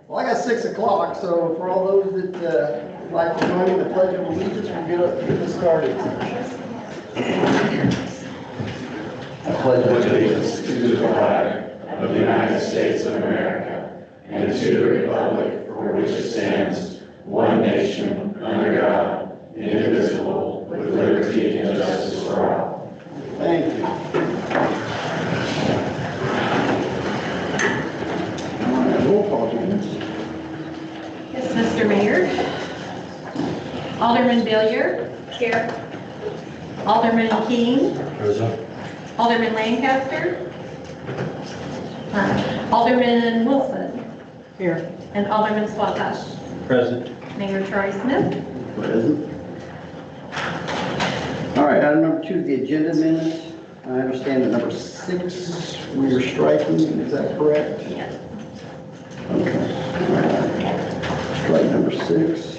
Well, I got 6 o'clock, so for all those that would like to join in the Pledge of Allegiance, we'll get this started. I pledge allegiance to the flag of the United States of America and to the republic for which it stands, one nation, under God, indivisible, with liberty and justice for all. Thank you. All right, roll call, James. Yes, Mr. Mayor. Alderman Billiard. Here. Alderman King. Present. Alderman Lancaster. Alderman Wilson. Here. And Alderman Swatash. Present. Mayor Troy Smith. Present. All right, item number 2, the agenda minutes. I understand that number 6, we are striking, is that correct? Yes. Okay. Strike number 6.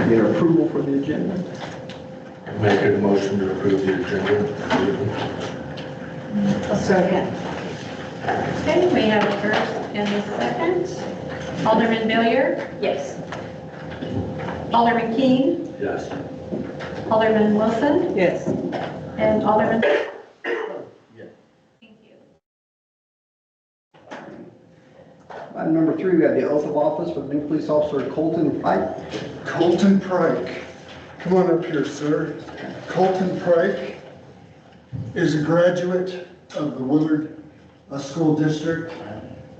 Get approval for the agenda. Make a motion to approve the agenda. A second. Okay, we have a first and a second. Alderman Billiard. Yes. Alderman King. Yes. Alderman Wilson. Yes. And Alderman. Yes. Thank you. Item number 3, we have the oath of office for the new police officer Colton Pike. Colton Pike. Come on up here, sir. Colton Pike is a graduate of the Willard School District,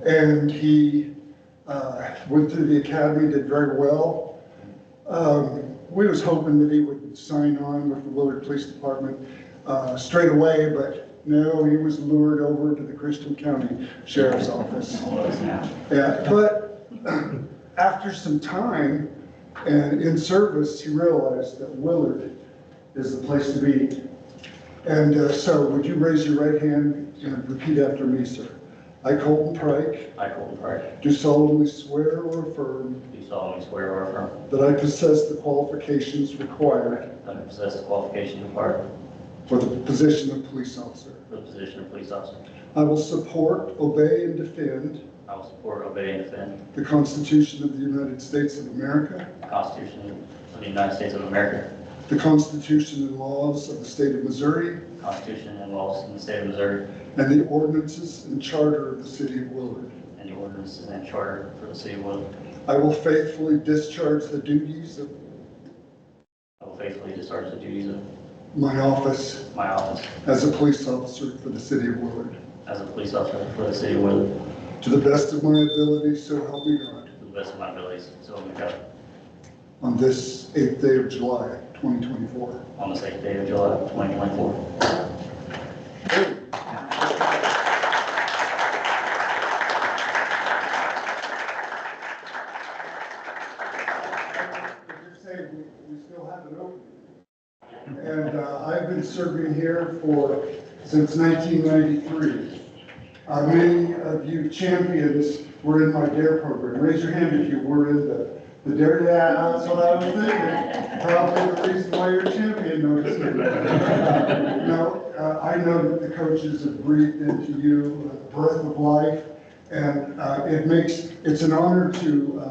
and he went through the academy, did very well. We was hoping that he would sign on with the Willard Police Department straight away, but no, he was lured over to the Christian County Sheriff's Office. Yeah, but after some time and in service, he realized that Willard is the place to be. And so would you raise your right hand and repeat after me, sir? I, Colton Pike, I, Colton Pike, do solemnly swear or affirm do solemnly swear or affirm that I possess the qualifications required that I possess the qualifications required for the position of police officer. for the position of police officer. I will support, obey, and defend I will support, obey, and defend the Constitution of the United States of America, the Constitution of the United States of America, the Constitution and laws of the state of Missouri, the Constitution and laws in the state of Missouri, and the ordinances and charter of the city of Willard. and the ordinances and charter for the city of Willard. I will faithfully discharge the duties of I will faithfully discharge the duties of my office my office as a police officer for the city of Willard, as a police officer for the city of Willard to the best of my ability, so help me God, to the best of my abilities, so help me God. on this 8th day of July, 2024. On the 2nd day of July, 2024. We still have an opening. And I've been serving here since 1993. Many of you champions were in my DARE program. Raise your hand if you were in the DARE. Yeah, that's what I was thinking. Probably the reason why you're a champion, notice. No, I know that the coaches have breathed into you a breath of life, and it's an honor to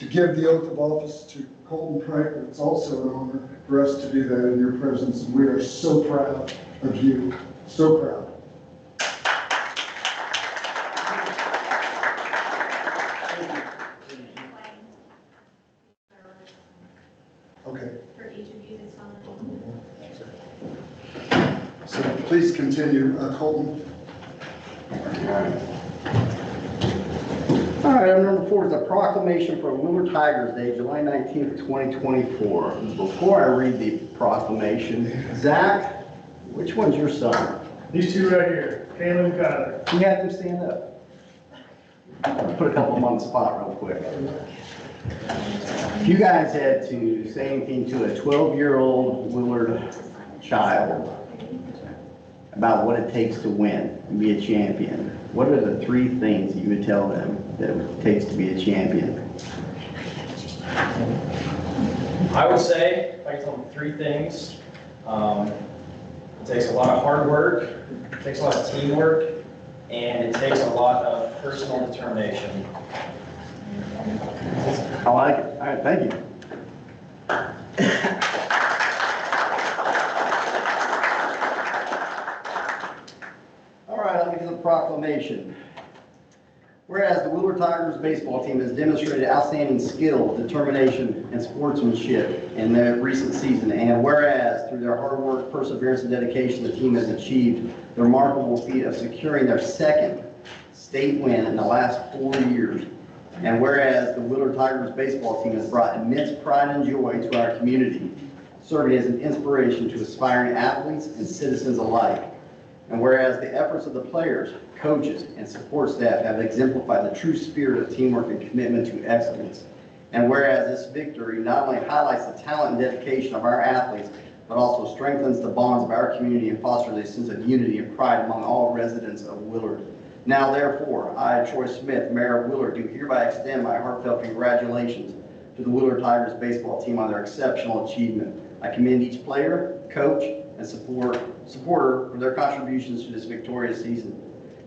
give the oath of office to Colton Pike, but it's also an honor for us to do that in your presence, and we are so proud of you, so proud. Okay. For each of you to sign. So please continue, Colton. All right, item number 4 is a proclamation for Willard Tigers Day, July 19th, 2024. Before I read the proclamation, Zach, which one's your son? These two right here, Caleb and Kyler. Can you have them stand up? I'll put a couple of them on the spot real quick. If you guys had to say anything to a 12-year-old Willard child about what it takes to win and be a champion, what are the 3 things that you would tell them that it takes to be a champion? I would say, if I could tell them 3 things, it takes a lot of hard work, it takes a lot of teamwork, and it takes a lot of personal determination. I like it. All right, thank you. All right, I'll get to the proclamation. Whereas the Willard Tigers baseball team has demonstrated outstanding skill, determination, and sportsmanship in their recent season, and whereas through their hard work, perseverance, and dedication, the team has achieved the remarkable feat of securing their second state win in the last 4 years, and whereas the Willard Tigers baseball team has brought immense pride and joy to our community, serving as an inspiration to aspiring athletes and citizens alike. And whereas the efforts of the players, coaches, and support staff have exemplified the true spirit of teamwork and commitment to excellence. And whereas this victory not only highlights the talent and dedication of our athletes, but also strengthens the bonds of our community and fosters a sense of unity and pride among all residents of Willard. Now therefore, I, Troy Smith, Mayor of Willard, do hereby extend my heartfelt congratulations to the Willard Tigers baseball team on their exceptional achievement. I commend each player, coach, and supporter for their contributions to this victorious season.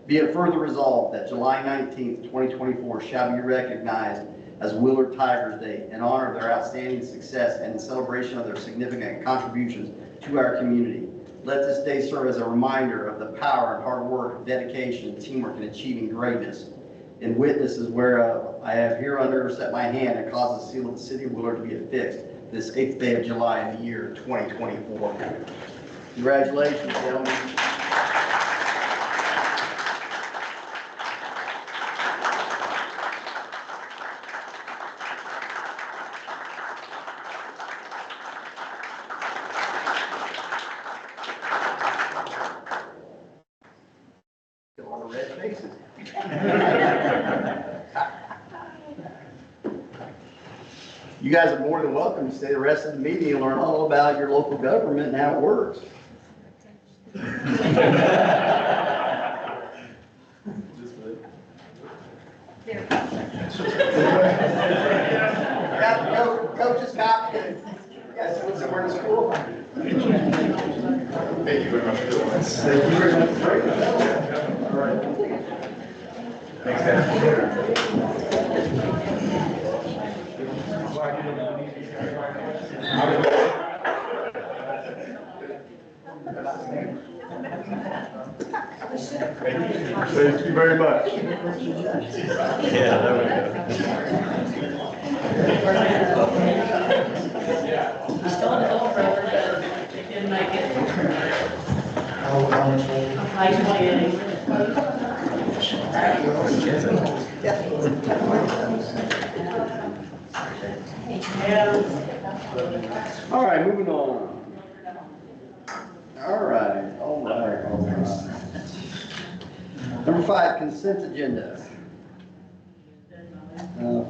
Be it further resolved that July 19th, 2024 shall be recognized as Willard Tigers Day in honor of their outstanding success and in celebration of their significant contributions to our community. Let this day serve as a reminder of the power and hard work, dedication, teamwork in achieving greatness. In witnesses whereof I have hereunder set my hand and caused the seal of the city of Willard to be affixed this 8th day of July in the year 2024. Congratulations, gentlemen. Got a lot of red faces. You guys are more than welcome to stay the rest of the meeting and learn all about your local government and how it works. Got the coach's copy. You guys went somewhere to school? Thank you very much for doing this. Thank you very much. All right. Thanks, guys. Thank you very much. Yeah, there we go. I stole the gold brother, but it didn't make it. I 28. All right, moving on. All right. Number 5, consent agenda.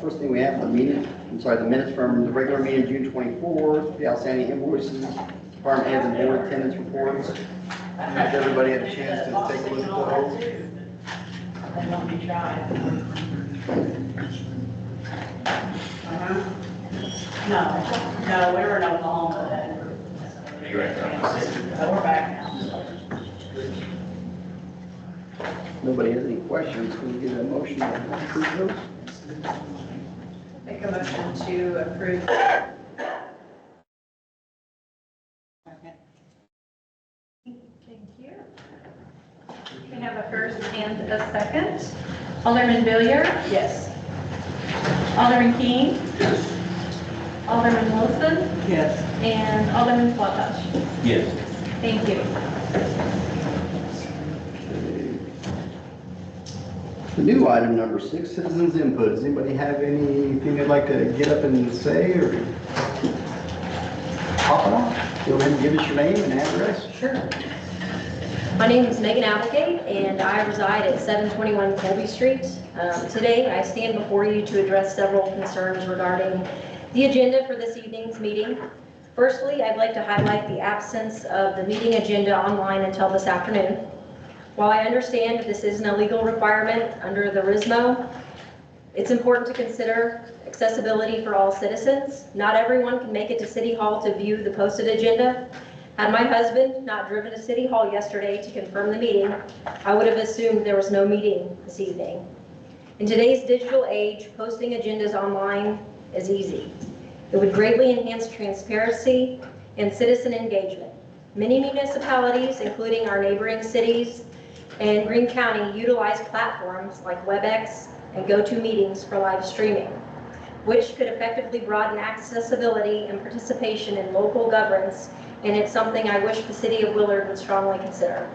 First thing we have the the minutes from the regular meeting, June 24th, the outstanding invoices, department heads and board attendance reports. Has everybody had a chance to take a look at those? They won't be shy. No, we were in Oklahoma then. You're right. So we're back now. Nobody has any questions, can we get a motion to approve those? Make a motion to approve. Thank you. We have a first and a second. Alderman Villier? Yes. Alderman Keene? Yes. Alderman Wilson? Yes. And Alderman Swatash? Yes. Thank you. The new item number 6, citizens input. Does anybody have anything they'd like to get up and say or pop it off? Go ahead and give us your name and address. Sure. My name is Megan Applegate, and I reside at 721 Colby Street. Today, I stand before you to address several concerns regarding the agenda for this evening's meeting. Firstly, I'd like to highlight the absence of the meeting agenda online until this afternoon. While I understand that this isn't a legal requirement under the RISMO, it's important to consider accessibility for all citizens. Not everyone can make it to City Hall to view the posted agenda. Had my husband not driven to City Hall yesterday to confirm the meeting, I would have assumed there was no meeting this evening. In today's digital age, posting agendas online is easy. It would greatly enhance transparency and citizen engagement. Many municipalities, including our neighboring cities and Greene County, utilize platforms like WebEx and GoToMeetings for live streaming, which could effectively broaden accessibility and participation in local governance, and it's something I wish the city of Willard would strongly consider.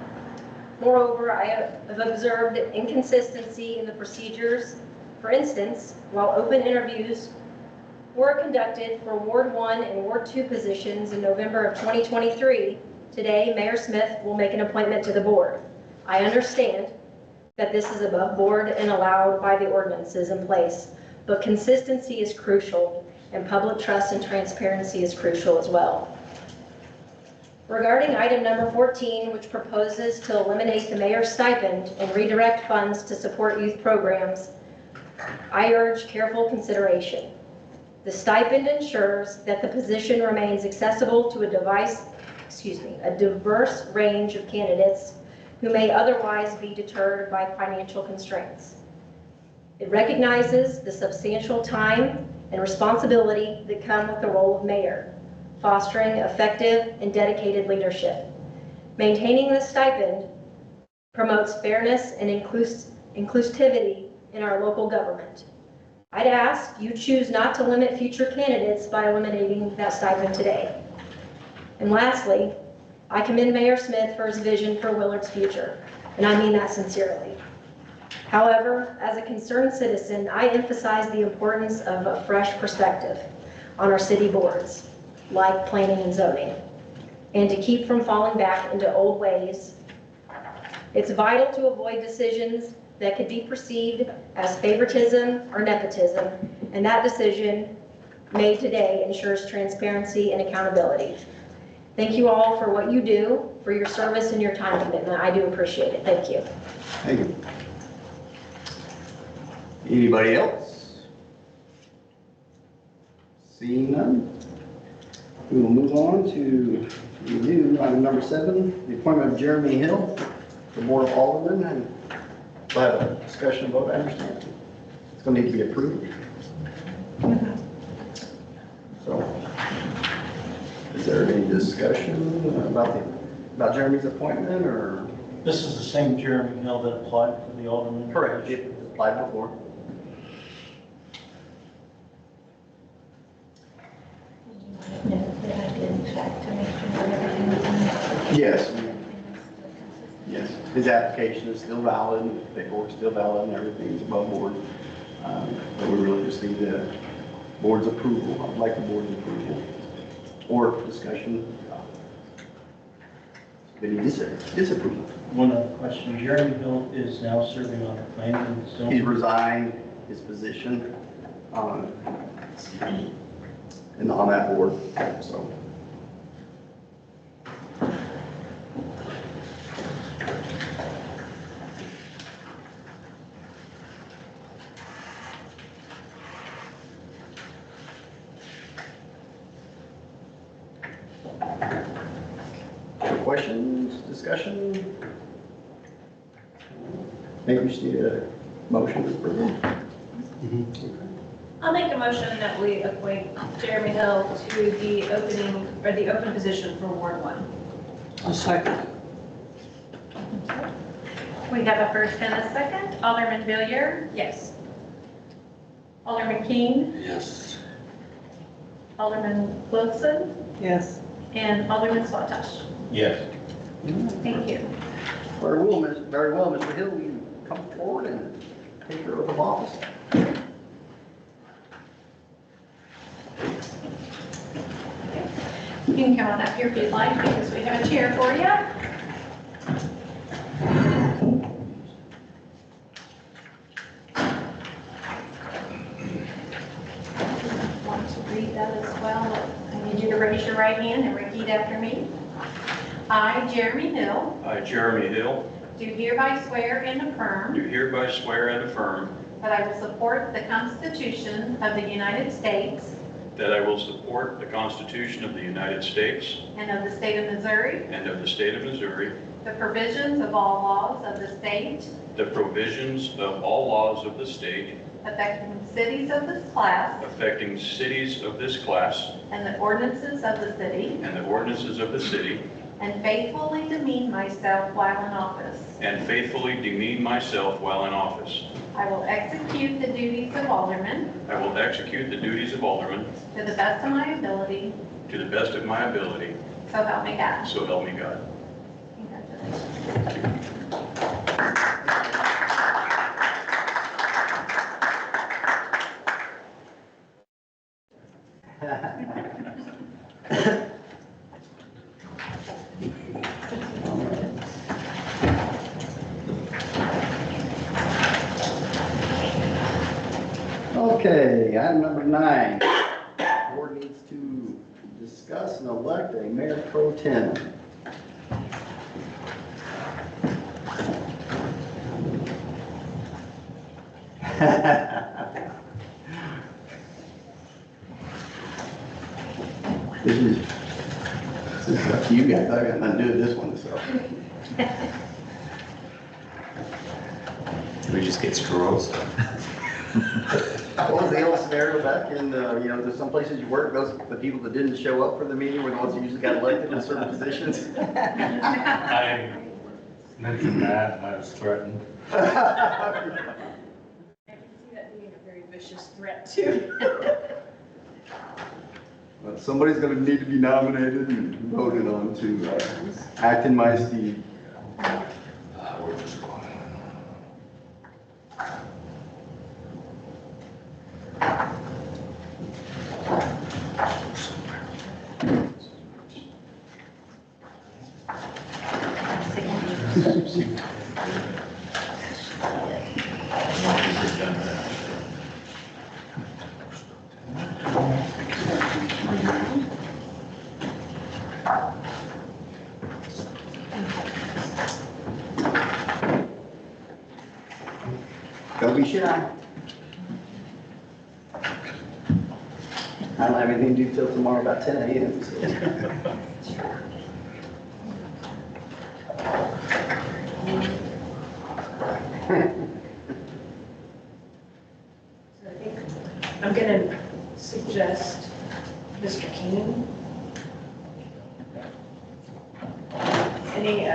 Moreover, I have observed inconsistency in the procedures. For instance, while open interviews were conducted for Ward 1 and Ward 2 positions in November of 2023, today Mayor Smith will make an appointment to the board. I understand that this is above board and allowed by the ordinances in place, but consistency is crucial, and public trust and transparency is crucial as well. Regarding item number 14, which proposes to eliminate the mayor's stipend and redirect funds to support youth programs, I urge careful consideration. The stipend ensures that the position remains accessible to a diverse range of candidates who may otherwise be deterred by financial constraints. It recognizes the substantial time and responsibility that come with the role of mayor, fostering effective and dedicated leadership. Maintaining the stipend promotes fairness and inclusivity in our local government. I'd ask you choose not to limit future candidates by eliminating that stipend today. And lastly, I commend Mayor Smith for his vision for Willard's future, and I mean that sincerely. However, as a concerned citizen, I emphasize the importance of a fresh perspective on our city boards, like planning and zoning, and to keep from falling back into old ways. It's vital to avoid decisions that could be perceived as favoritism or nepotism, and that decision made today ensures transparency and accountability. Thank you all for what you do, for your service and your time commitment. I do appreciate it. Thank you. Thank you. Anybody else? Seeing none, we will move on to review item number 7, the appointment of Jeremy Hill to the Board of Aldermen, and we'll have a discussion vote, I understand. It's going to need to be approved. So, is there any discussion about Jeremy's appointment, or? This is the same Jeremy Hill that applied for the alderman? Correct, it applied before. Yes. Yes, his application is still valid, the paperwork's still valid, and everything's above board. But we really just need the board's approval. I'd like the board's approval or discussion. Any disapproval? One other question, Jeremy Hill is now serving on the planning and He's zoning. resigned his position and on that board, so. Questions, discussion? Maybe we just need a motion to approve. I'll make a motion that we appoint Jeremy Hill to the opening, or the open position for Ward 1. A second. We have a first and a second. Alderman Villier? Yes. Alderman Keene? Yes. Alderman Wilson? Yes. And Alderman Swatash? Yes. Thank you. Very well, Mr. Hill, will you come forward and take your oath of office? You can come on up here if you'd like, because we have a chair for you. Want to read that as well? I need you to raise your right hand and repeat after me. I, Jeremy Hill, I, Jeremy Hill, do hereby swear and affirm do hereby swear and affirm that I will support the Constitution of the United States that I will support the Constitution of the United States and of the state of Missouri, and of the state of Missouri, the provisions of all laws of the state the provisions of all laws of the state affecting cities of this class, affecting cities of this class, and the ordinances of the city, and the ordinances of the city, and faithfully demean myself while in office. and faithfully demean myself while in office. I will execute the duties of alderman I will execute the duties of alderman to the best of my ability, to the best of my ability, so help me God. so help me God. Congratulations. Okay, item number 9. Board needs to discuss and elect a mayor pro tem. This is up to you guys. I got nothing to do with this one, so. We just get scrolls. What was the old scenario back in, there's some places you work, the people that didn't show up for the meeting were the ones who usually got elected in certain positions? I mentioned that and I was threatened. I can see that being a very vicious threat too. Well, somebody's gonna need to be nominated and voted on to act in my stead. We're just going. Don't be shy. I don't have anything to do till tomorrow about 10 a.m. so. So I think I'm gonna suggest Mr. King. Any,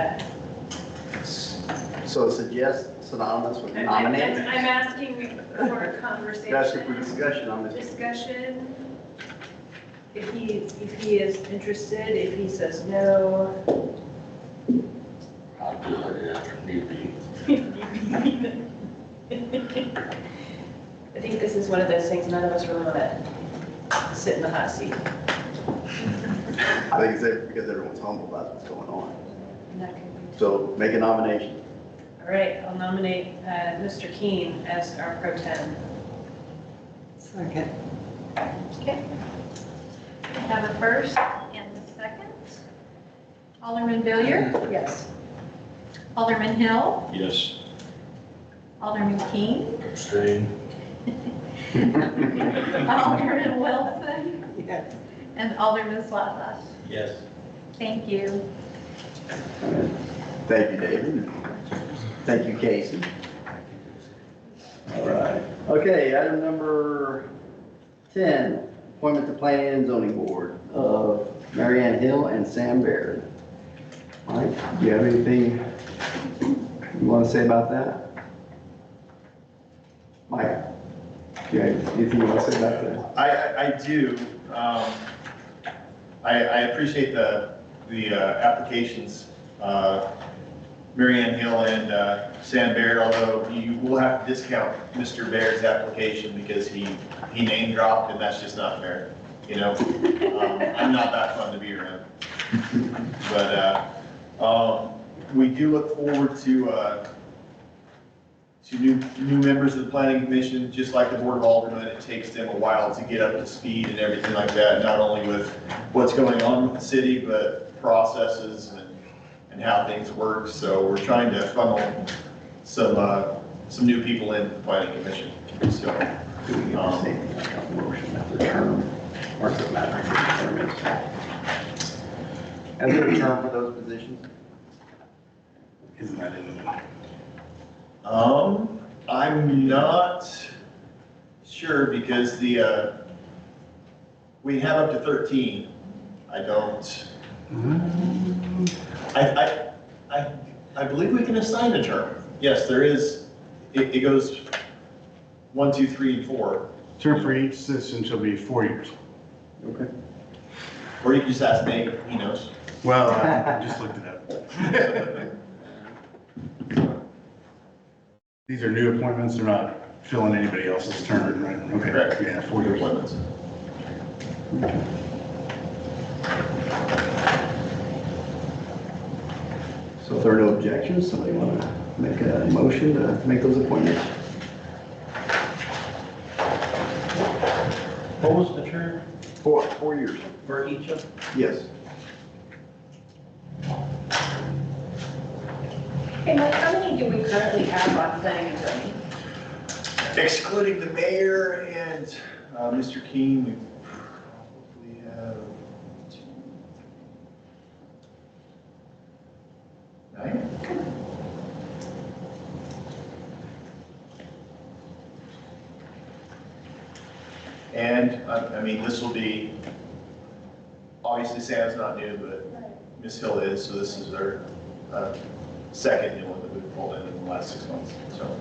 So suggest synonymous with I'm nominate. asking for a That's conversation, for discussion on this. discussion. If he is interested, if he says no. I'll do it if need be. I think this is one of those things none of us really want to sit in the hot seat. I think it's because everyone's humble about what's going on. And that could be- So make a nomination. All right, I'll nominate Mr. Keene as our pro tem. Second. Okay. We have a first and a second. Alderman Billiard, Yes. Alderman Hill, Yes. Alderman King, Abstain. Alderman Wilson, Yes. and Alderman Slavash. Yes. Thank you. Thank you, David. Thank you, Casey. All right. Okay, item number 10, appointment to Planning and Zoning Board of Mary Ann Hill and Sam Baird. Mike, do you have anything you want to say about that? Mike, do you have anything you want to say about that? I do. I appreciate the applications, Mary Ann Hill and Sam Baird, although you will have to discount Mr. Baird's application because he name dropped and that's just not fair, you know? I'm not that fun to be around. But we do look forward to new members of the planning commission. Just like the board of aldermen, it takes them a while to get up to speed and everything like that, not only with what's going on with the city, but processes and how things work. So we're trying to funnel some new people into the planning commission. So, Do we have to say anything about the motion after term? Or does it matter? And there a term for those positions? Isn't that in the? I'm not sure because we have up to 13. I don't, I believe we can assign a term. Yes, there is, it goes 1, 2, 3, and 4. Term for each citizen shall be 4 years. Okay. Or you can just ask Nate, he knows. Well, I just looked it up. These are new appointments, they're not filling anybody else's term, right? Okay, Correct. yeah, 4 years. Appointments. So if there are no objections, somebody want to make a motion to make those appointments? What was the term 4 years, for each of them? yes. Hey, Mike, how many do we currently have on planning and zoning? Excluding the mayor and Mr. King, we probably have 9. And, I mean, this will be, obviously Sam's not new, but Ms. Hill is, so this is our second new one that we've pulled in the last 6 months, so.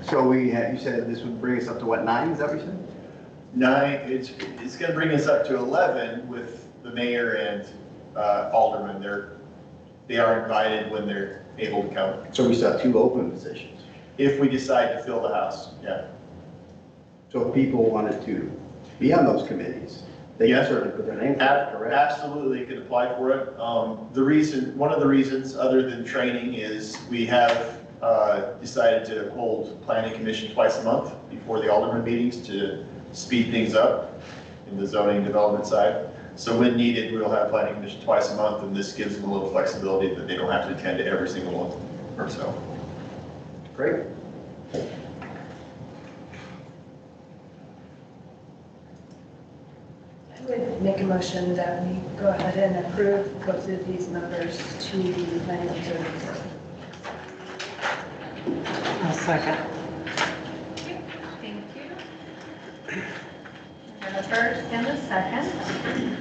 So you said this would bring us up to what, 9, is that what you said? 9, it's gonna bring us up to 11 with the mayor and alderman. They are invited when they're able to come. So we still have 2 open positions. If we decide to fill the house, yeah. So if people wanted to be on those committees, they can Yes. certainly put their name forward, correct? Absolutely, could apply for it. One of the reasons, other than training, is we have decided to hold planning commission twice a month before the alderman meetings to speed things up in the zoning development side. So when needed, we'll have planning commission twice a month, and this gives them a little flexibility that they don't have to attend to every single one or so. Great. I would make a motion that we go ahead and approve both of these members to the planning and zoning board. I'll second. Thank you. We have a first and a second.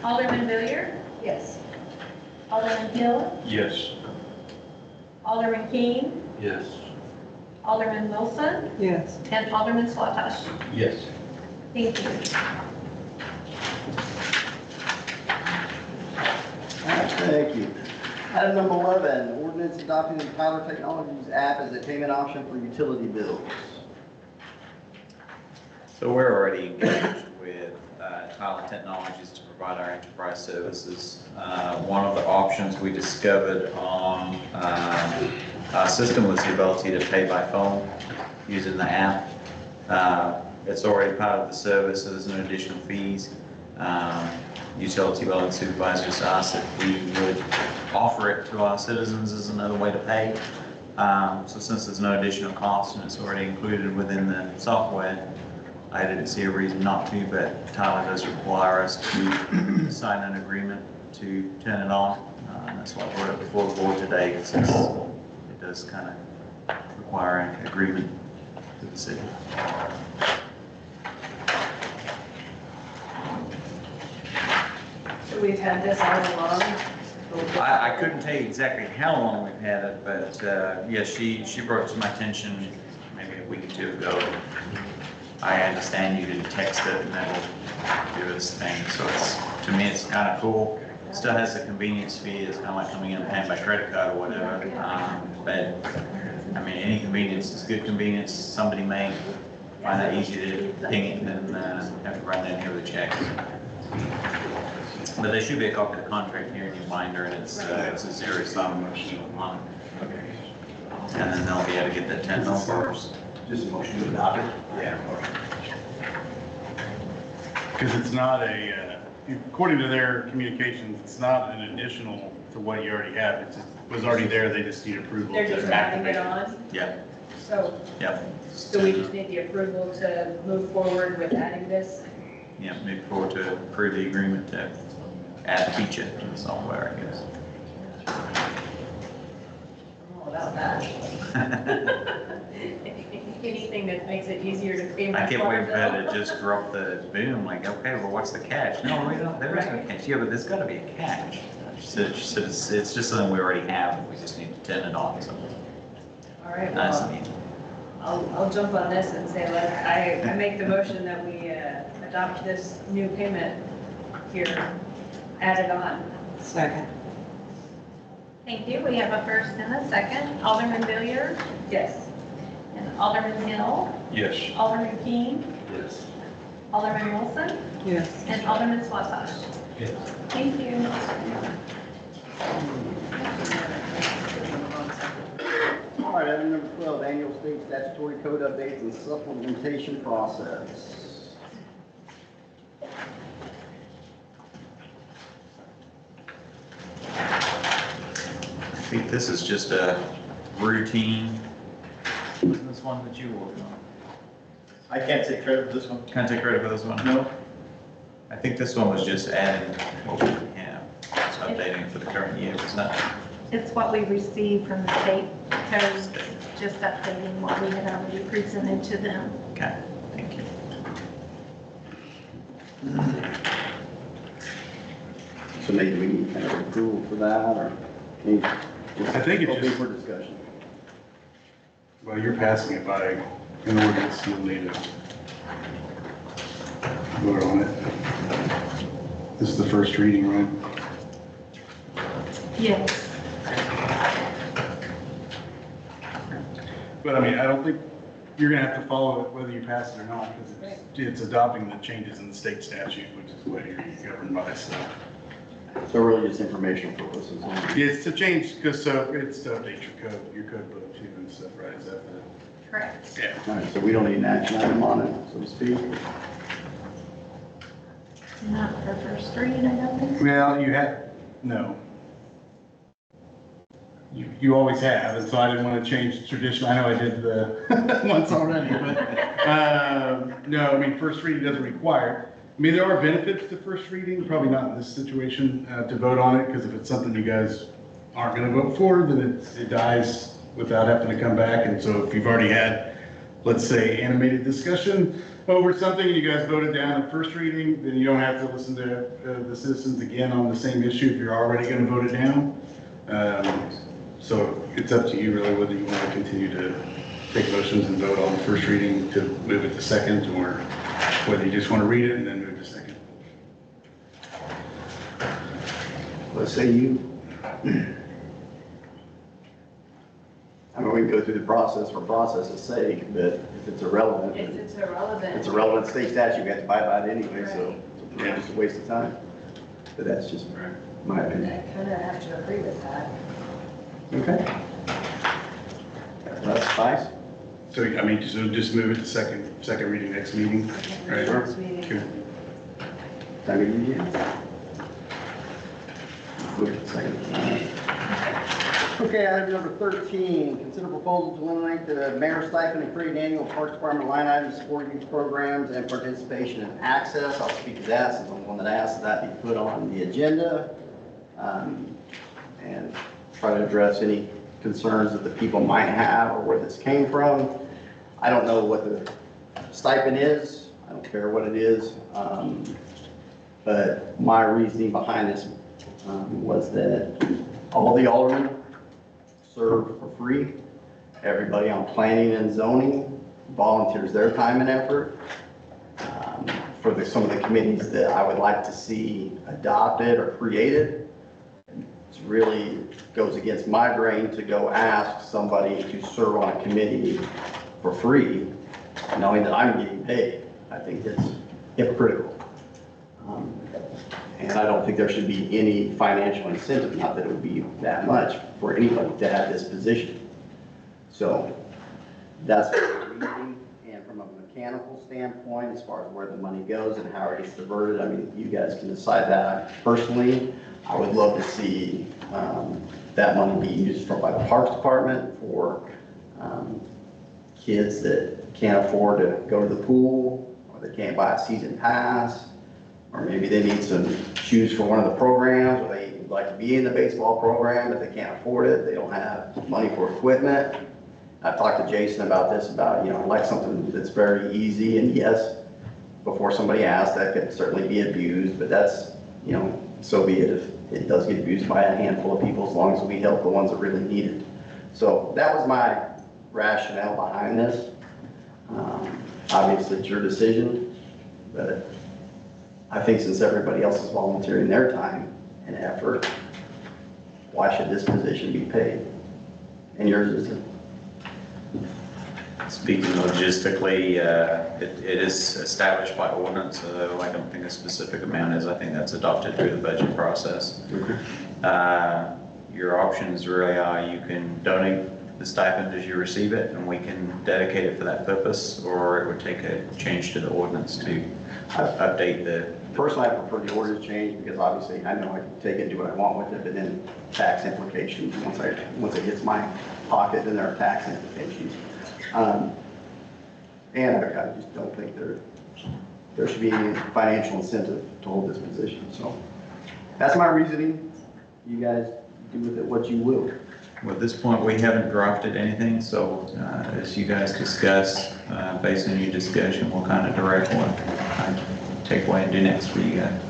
Alderman Villier, Yes. Alderman Hill, Yes. Alderman Keane, Yes. Alderman Wilson, Yes. and Alderman Swatash. Yes. Thank you. Thank you. Item number 11, ordinance adopting the Tyler Technologies app as a payment option for utility bills. So we're already engaged with Tyler Technologies to provide our enterprise services. One of the options we discovered on our system was the ability to pay by phone using the app. It's already part of the service, so there's no additional fees. Utility billing supervisors asked if we would offer it to our citizens as another way to pay. So since there's no additional cost and it's already included within the software, I didn't see a reason not to, but Tyler does require us to sign an agreement to turn it on. And that's why we're before the board today, since it does kind of require an agreement to the city. So we've had this all along. I couldn't tell you exactly how long we've had it, but yeah, she brought it to my attention maybe a week or 2 ago. I understand you can text it and that'll do its thing. So to me, it's kind of cool. It still has the convenience fee. It's kind of like coming in and paying by credit card or whatever. But I mean, any convenience is good convenience. Somebody may find it easy to ping it and have to run in here with a check. But there should be a copy of the contract here in your binder, and it's a zero sum sheet of money. And then they'll be able to get that $10 first. Just a motion to adopt it? Yeah. Because it's not according to their communications, it's not an additional to what you already have. It was already there, they just need approval. They're just to adding it activate on. Yeah. So, Yep. so we just need the approval to move forward with adding this? Yeah, move forward to approve the agreement to add feature to the software, I guess. I'm all about that. Anything that makes it easier to pay my I kept water waiting for her bill. to just drop the boom, like, okay, well, what's the catch? No, we don't, there is no Right. catch. Yeah, but there's gotta be a catch. She said it's just something we already have, we just need to turn it on, so. All right, Nice well, and easy. I'll jump on this and say, I make the motion that we adopt this new payment here, add it on. Second. Thank you. We have a first and a second. Alderman Billiard Yes. and Alderman Hill, Yes. Alderman Keane, Yes. Alderman Wilson, Yes. and Alderman Swasash. Yes. Thank you. All right, item number 12, annual state statutory code updates and supplementation process. I think this is just a routine. Wasn't this one that you worked on? I can't take credit for this one. Can I take credit for this one? No. I think this one was just adding what we have, just updating it for the current year, was that? It's what we received from the state codes, just updating what we had already presented to them. Okay, thank you. So maybe we need kind of approval for that, or any? I think it Open just- for discussion. Well, you're passing it by an ordinance, you'll need to vote on it. This is the first reading, right? Yes. But I mean, I don't think you're gonna have to follow it whether you pass it or not, because it's adopting the changes in the state statute, which is what you're governed by, so. So really just informational purposes only. It's to change, because it's to update your code book too and stuff, right? Is that the? Correct. Yeah. All right, so we don't need an action item on it, so to speak. Not for first read, I don't think so. Well, you had, no. You always have, and so I didn't want to change tradition. I know I did the once already, but, no, I mean, first reading doesn't require. I mean, there are benefits to first reading, probably not in this situation, to vote on it, because if it's something you guys aren't going to vote for, then it dies without having to come back. And so if you've already had, let's say, animated discussion over something, and you guys voted down at first reading, then you don't have to listen to the citizens again on the same issue if you're already going to vote it down. So it's up to you really whether you want to continue to take motions and vote on the first reading to move it to second, or whether you just want to read it and then move to second. Let's say you, I mean, we can go through the process for process's sake, but if it's irrelevant, If it's irrelevant. it's a relevant state statute, we have to abide by it anyway, so it's really just a waste of time. But that's just my opinion. I kind of have to agree with that. Okay. That's suffice. So, I mean, so just move it to second reading next meeting, right? Next meeting. Okay. Time to use it. Move it to second. Okay, item number 13, consider proposal to eliminate the mayor's stipend and create annual Parks Department line items supporting youth programs and participation and access. I'll speak to that since I'm the one that asked that be put on the agenda. And try to address any concerns that the people might have or where this came from. I don't know what the stipend is. I don't care what it is. But my reasoning behind this was that all the aldermen serve for free. Everybody on planning and zoning volunteers their time and effort for some of the committees that I would like to see adopted or created. It really goes against my grain to go ask somebody to serve on a committee for free, knowing that I'm getting paid. I think that's hypocritical. And I don't think there should be any financial incentive, not that it would be that much, for anybody to have this position. So that's what I'm reading. And from a mechanical standpoint, as far as where the money goes and how it gets diverted, I mean, you guys can decide that. Personally, I would love to see that money be used by the Parks Department for kids that can't afford to go to the pool, or they can't buy a season pass, or maybe they need some shoes for one of the programs, or they would like to be in the baseball program, but they can't afford it, they don't have money for equipment. I've talked to Jason about this, about, I'd like something that's very easy, and yes, before somebody asks, that could certainly be abused, but that's, so be it if it does get abused by a handful of people, as long as we help the ones that really need it. So that was my rationale behind this. Obviously, it's your decision, but I think since everybody else is volunteering their time and effort, why should this position be paid? And yours isn't. Speaking logistically, it is established by ordinance, so I don't think a specific amount is. I think that's adopted through the budget process. Your options really are, you can donate the stipend as you receive it, and we can dedicate it for that purpose, or it would take a change to the ordinance to update the. Personally, I prefer the orders change, because obviously I know I can take it and do what I want with it, but then tax implications, once it hits my pocket, then there are tax implications. And I just don't think there should be any financial incentive to hold this position. So that's my reasoning. You guys do with it what you will. Well, at this point, we haven't drafted anything, so as you guys discuss, based on your discussion, we'll kind of direct what kind of take away and do next for you guys.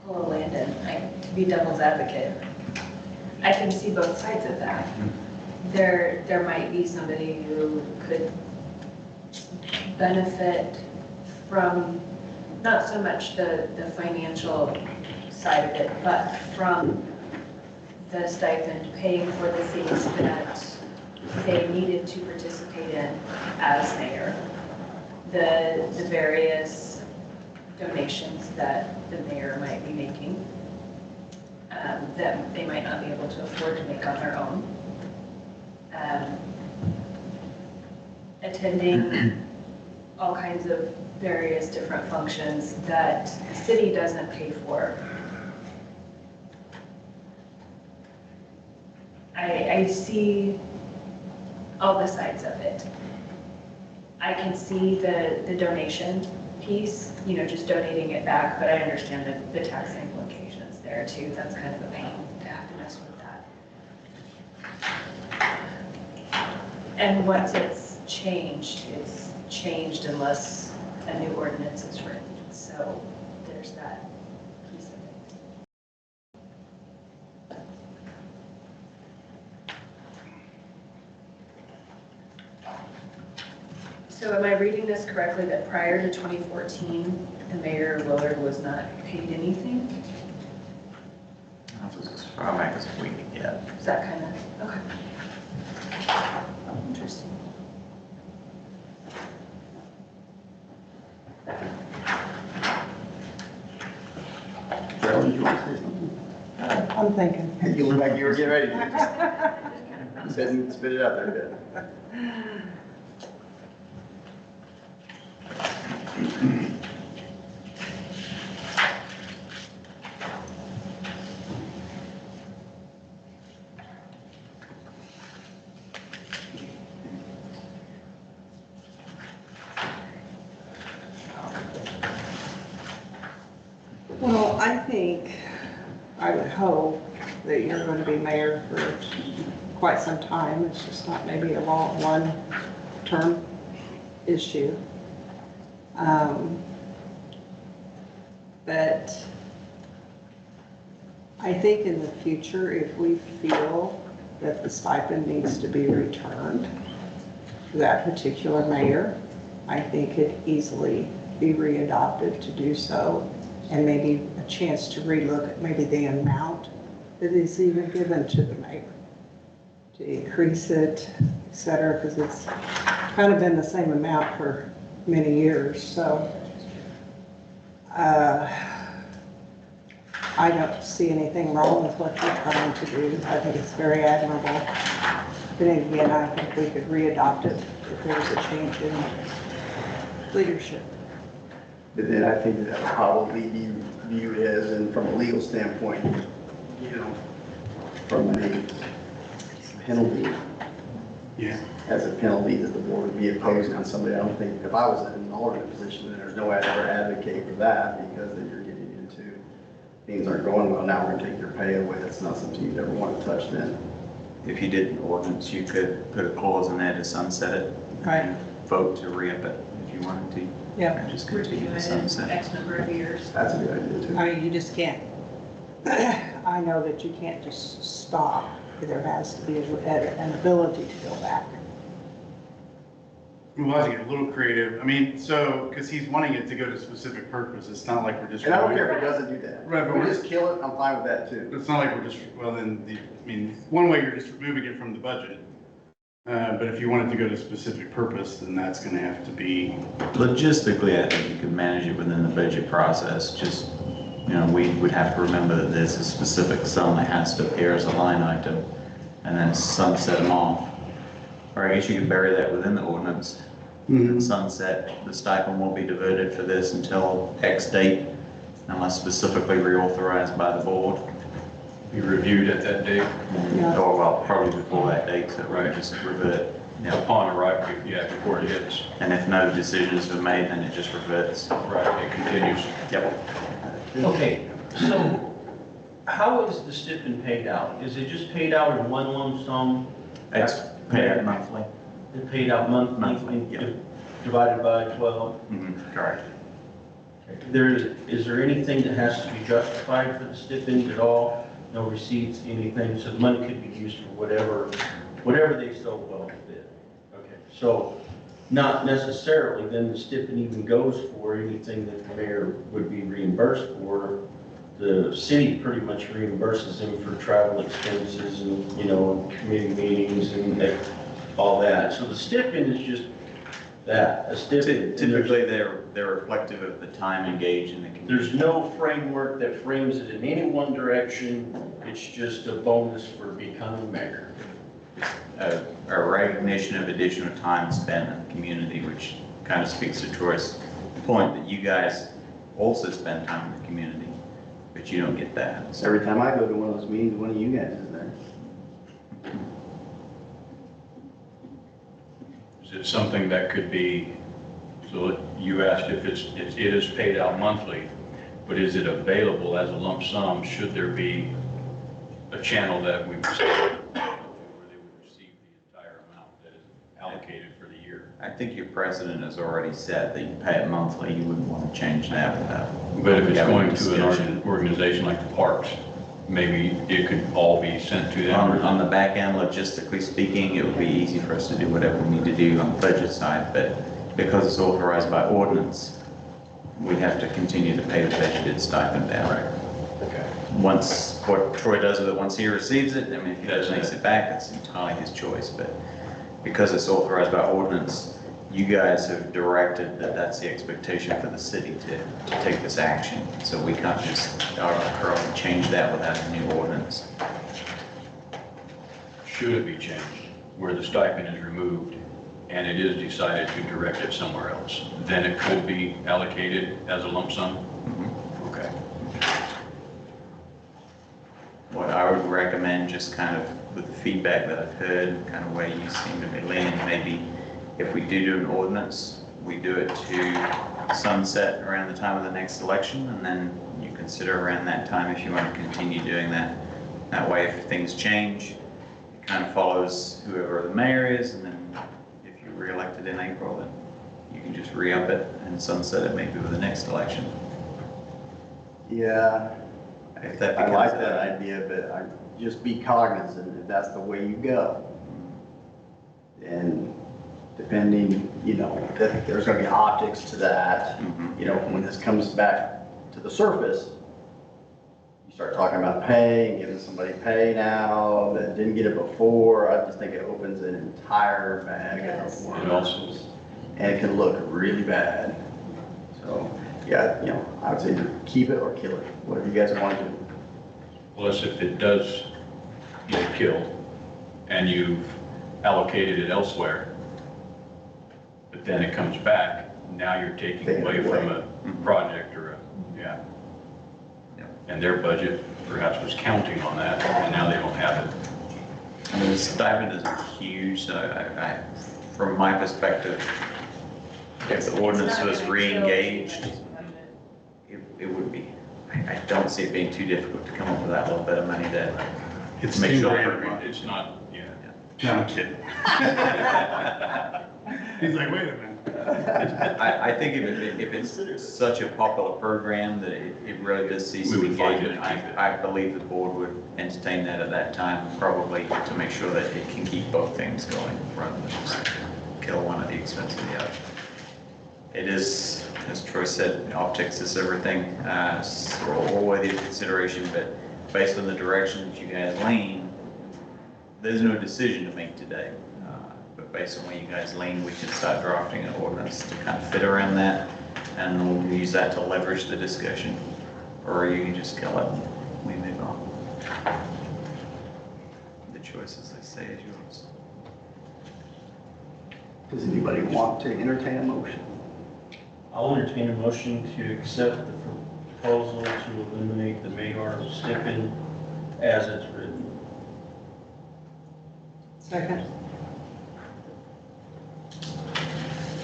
Hello, Landon. To be devil's advocate, I can see both sides of that. There might be somebody who could benefit from not so much the financial side of it, but from the stipend paying for the things that they needed to participate in as mayor. The various donations that the mayor might be making that they might not be able to afford to make on their own. Attending all kinds of various different functions that the city doesn't pay for. I see all the sides of it. I can see the donation piece, just donating it back, but I understand the tax implications there too. That's kind of a pain to have to mess with that. And once it's changed unless a new ordinance is written. So there's that piece of it. So am I reading this correctly that prior to 2014, the Mayor Willard was not paid anything? That was as far back as we could get. Is that kind of, okay. Interesting. Carolyn, you want to say something? I'm thinking. You look like you were getting ready to. Spit it out there a bit. Well, I would hope that you're going to be mayor for quite some time. It's just not maybe a long one-term issue. But I think in the future, if we feel that the stipend needs to be returned to that particular mayor, I think it easily be readopted to do so, and maybe a chance to relook at maybe the amount that is even given to the mayor, to increase it, et cetera, because it's kind of been the same amount for many years. So I don't see anything wrong with what you're trying to do. I think it's very admirable. But again, I think we could readopt it if there's a change in leadership. But then I think that would probably be view is, and from a legal standpoint, you know, from a penalty, Yeah. as a penalty that the board would be opposed on somebody. I don't think, if I was in an alternate position, then there's no way I'd ever advocate for that, because then you're getting into, things aren't going well, now we're gonna take your pay away. That's not something you'd ever want to touch then. If you did an ordinance, you could put a clause in there to sunset it. Right. And vote to re-up it if you wanted to. Yeah. And just Review continue to it in sunset. X number of years. That's a good idea too. I mean, you just can't, I know that you can't just stop. There has to be an ability to go back. We'll have to get a little creative. I mean, so, because he's wanting it to go to specific purpose. It's not like we're just. And I don't care if it doesn't do that. Right, but If we we're- just kill it, I'm fine with that too. It's not like we're just, well, then, I mean, one way you're just removing it from the budget. But if you want it to go to specific purpose, then that's gonna have to be, Logistically, I think you could manage it within the budget process. Just, you know, we would have to remember that there's a specific sum that has to appear as a line item, and then sunset them off. Or I guess you could bury that within the ordinance. Mhm. Sunset, the stipend will be diverted for this until X date, unless specifically reauthorized by the board. Be reviewed at that date Yeah. Or, well, probably before that date, so we Right. just revert. Yeah. upon arrival, yeah, before it hits. And if no decisions are made, then it just reverts. Right, it continues. Yep. Okay, so how is the stipend paid out? Is it just paid out in one lump sum? It's paid out monthly. It's paid out monthly? Monthly, yeah. Divided by 12? Correct. Is there anything that has to be justified for the stipend at all? No receipts, anything, so the money could be used for whatever they so well fit? Okay, so not necessarily then the stipend even goes for anything that the mayor would be reimbursed for. The city pretty much reimburses them for travel expenses and, you know, committee meetings and all that. So the stipend is just that, a stipend. Typically, they're reflective of the time engaged in the community. There's no framework that frames it in any one direction. It's just a bonus for becoming mayor. A recognition of additional time spent in the community, which kind of speaks to Troy's point that you guys also spend time in the community, but you don't get that. So every time I go to one of those meetings, one of you guys is there. Is it something that could be, so you asked if it is paid out monthly, but is it available as a lump sum? Should there be a channel that we where they would receive the entire amount that is allocated for the year? I think your president has already said that you pay it monthly. You wouldn't want to change that without. But if it's having going a to discussion. an organization like the parks, maybe it could all be sent to them. On the back end, logistically speaking, it would be easy for us to do whatever we need to do on the budget side, but because it's authorized by ordinance, we have to continue to pay the budgeted stipend out. Okay. Once, what Troy does with it, once he receives it, I mean, if he does makes it back, that's entirely his choice, but because it's authorized by ordinance, you guys have directed that that's the expectation for the city to take this action, so we can't just arbitrarily change that without a new ordinance. Should it be changed, where the stipend is removed and it is decided to direct it somewhere else, then it could be allocated as a lump sum? Okay. What I would recommend, just kind of with the feedback that I've heard, and kind of way you seem to be leaning, maybe if we do an ordinance, we do it to sunset around the time of the next election, and then you consider around that time if you want to continue doing that. That way, if things change, it kind of follows whoever the mayor is, and then if you're reelected in April, then you can just re-up it and sunset it maybe with the next election. Yeah, If that I becomes like that idea, but I just be cognizant if that's the way you go. And depending, you know, that there's gonna be optics to that. Mhm. You know, when this comes back to the surface, you start talking about pay and giving somebody pay now that didn't get it before. I just think it opens an entire bag Yes. of It also- worms. And it can look really bad. So, yeah, you know, I would say either keep it or kill it, whatever you guys want to do. Plus, if it does get killed and you've allocated it elsewhere, but then it comes back, now you're taking Take it away away. from a project or a, yeah. and their budget perhaps was counting on that, and now they don't have it. I mean, the stipend isn't huge, so from my perspective, if the ordinance was re-engaged, it would be. I don't see it being too difficult to come up with that little bit of money to It's make sure. It's not, yeah. No, I'm kidding. He's like, wait a minute. I think if it's such a popular program that it really does see some We would find it engagement, and keep it. I believe the board would entertain that at that time, probably to make sure that it can keep both things going rather than just kill one at the expense of the other. It is, as Troy said, optics is everything, so all worthy of consideration, but based on the direction that you guys lean, there's no decision to make today. But based on where you guys lean, we can start drafting an ordinance to kind of fit around that, and we'll use that to leverage the discussion. Or you can just kill it and we move on. The choice, as they say, is yours. Does anybody want to entertain a motion? I'll entertain a motion to accept the proposal to eliminate the mayor stipend as it's written. Second.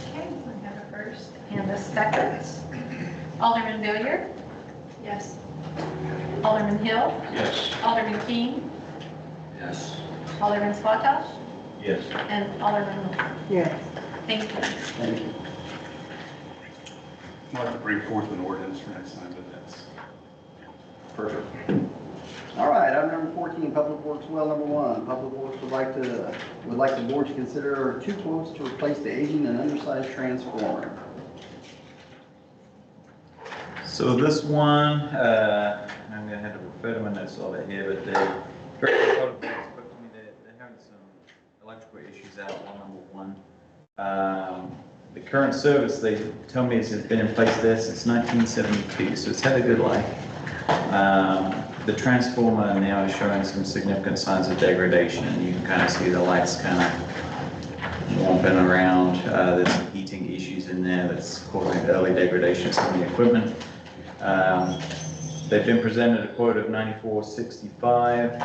Okay, we have a first and a second. Alderman Billiard? Yes. Alderman Hill? Yes. Alderman Keane? Yes. Alderman Swatosh? Yes. And Alderman Moore. Yes. Thank you. Thank you. I'll have to bring forth an ordinance for next time, but that's. Perfect. All right, item number 14, Public Works well number 1. Public Works would like the board to consider 2 quotes to replace the aging and undersized transformer. So this one, I'm gonna have to refer to my notes all that here, but the director of public works spoke to me that they're having some electrical issues out on number 1. The current service, they tell me, has been in place there since 1972, so it's had a good life. The transformer now is showing some significant signs of degradation, and you can kind of see the lights kind of womping around. There's some heating issues in there that's causing early degradation of some of the equipment. They've been presented a quote of $94.65.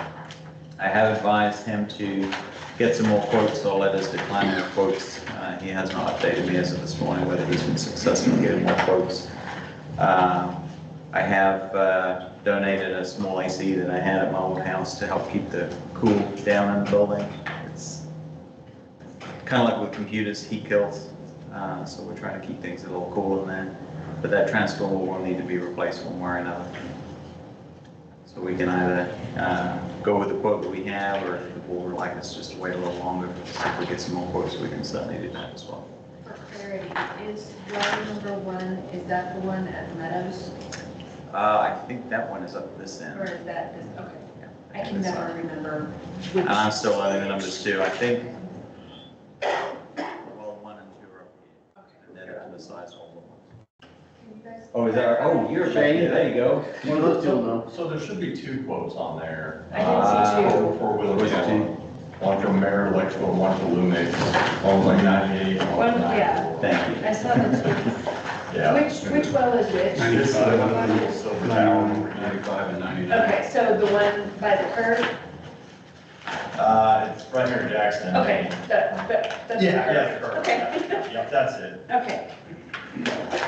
I have advised him to get some more quotes or let us decline more quotes. He has not updated me as of this morning whether he's been successful in getting more quotes. I have donated a small AC that I had at my old house to help keep the cool down in the building. It's kind of like with computers, heat kills, so we're trying to keep things a little cool in there. But that transformer will need to be replaced one way or another. So we can either go with the quote that we have, or if the board would like us just to wait a little longer, if we get some more quotes, we can certainly do that as well. For clarity, is well number 1, is that the one at Meadows? I think that one is up this end. Or is that this, okay. Yeah, I can this never end. remember which. And I'm still learning the numbers too. I think, well, 1 and 2 are up here. And then to the sides, all the ones. Oh, is that, oh, you're Shane, there you go. One of those two will know. So there should be 2 quotes on there. I didn't see 2. For wheeler Was it channel. One from Merit Electrical, and one from Lumix. One was like 98. and one was One, yeah. 94. Thank you. I saw the 2. Yeah. Which well is which? This is the Silver Tower. 95 and 99. Okay, so the one by the curb? It's right here in Jackson. Okay, that's the Yeah, curb. yeah, the curve. Okay, Yep, that's it. okay.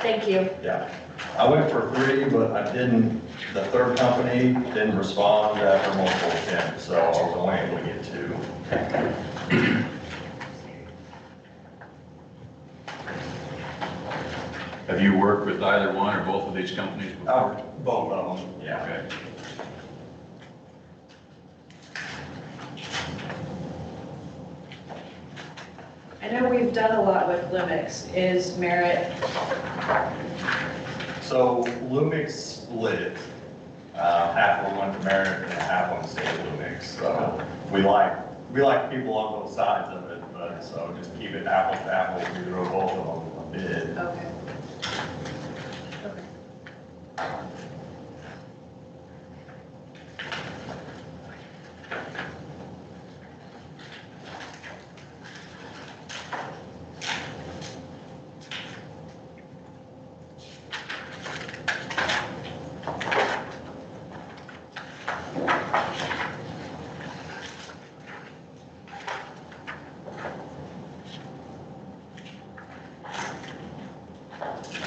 Thank you. Yeah. I went for 3, but I didn't, the third company didn't respond after multiple attempts, so I was only able to get 2. Have you worked with either one or both of these companies before? Both of them, yeah. Okay. I know we've done a lot with Lumix. Is Merit, So Lumix split, half of them went to Merit and half of them stayed at Lumix. So we like people on both sides of it, but so just keep it apples to apples, we throw both of them a bid. okay. Okay.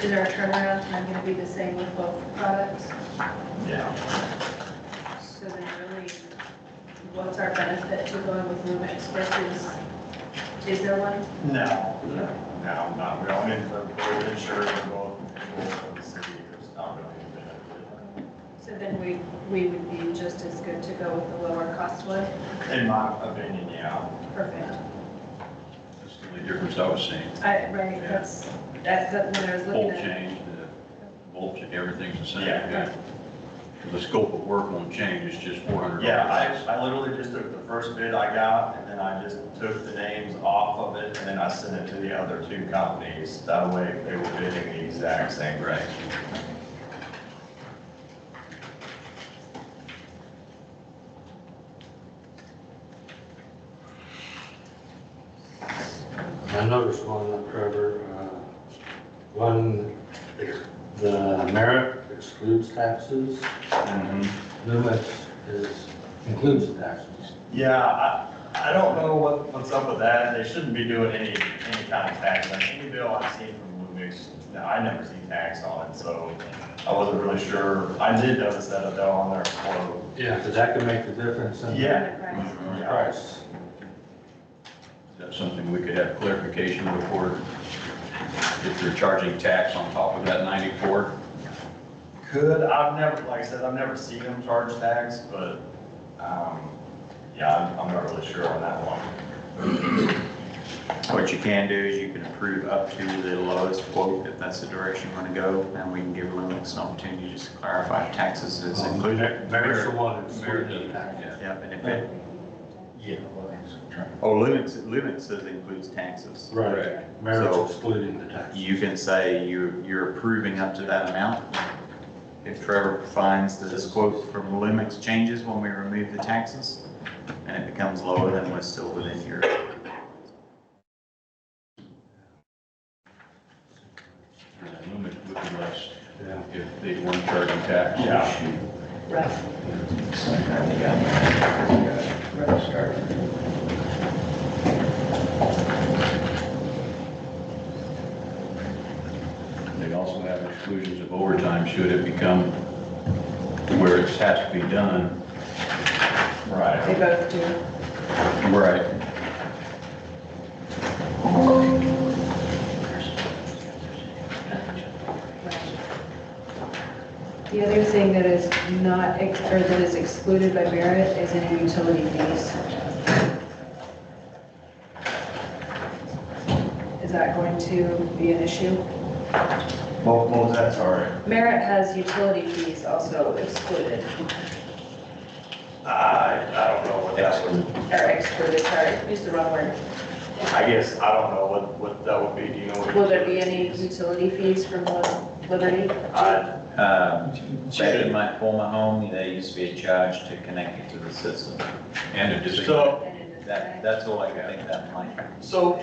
Is our turnaround time going to be the same with both products? Yeah. So then really, what's our benefit to going with Lumix versus, is there one? No, not really. I mean, we're insured in both for the city, there's not really any benefit. So then we would be just as good to go with the lower cost one? In my opinion, yeah. Perfect. That's the only difference I was seeing. Right, Yeah. that's when I was looking Bolt at. change, the bolt, everything's the same. Yeah. The scope of work won't change, it's just $400. Yeah, I literally just took the first bid I got, and then I just took the names off of it, and then I sent it to the other two companies. That way, they were bidding the exact same rate. I noticed one, Trevor, the merit excludes taxes, Lumix includes the taxes. Yeah, I don't know what's up with that. They shouldn't be doing any kind of tax. Like any bill I've seen from Lumix, no, I never see tax on it, so I wasn't really sure. I did notice that though on their quote. Yeah, because that can make the difference in Yeah. the price. Is that something we could have clarification before, if you're charging tax on top of that 94? I've never, like I said, I've never seen them charge tax, but, yeah, I'm not really sure on that one. What you can do is you can approve up to the lowest quote, if that's the direction you want to go, and we can give Lumix an opportunity just to clarify if taxes is included. Merit's the one that's excluded the tax. Yep, and if it, Yeah. oh, Lumix says includes taxes. Right, merit's excluding the tax. You can say you're approving up to that amount. If Trevor finds that this quote from Lumix changes when we remove the taxes, and it becomes lower, then we're still within your. Lumix would be less Yeah. if they weren't charging tax. Yeah. Right. They also have exclusions of overtime should it become where it has to be done. Right. They both do. Right. The other thing that is not, or that is excluded by merit is any utility fees. Is that going to be an issue? What was that, sorry? Merit has utility fees also excluded, I don't know what that would, or excluded, sorry, used the wrong word. I guess, I don't know what that would be, do you know? what- Will there be any utility fees from Liberty? Back in my former home, there used to be a charge to connect it to the system. And it just. So, That's all I think that might. So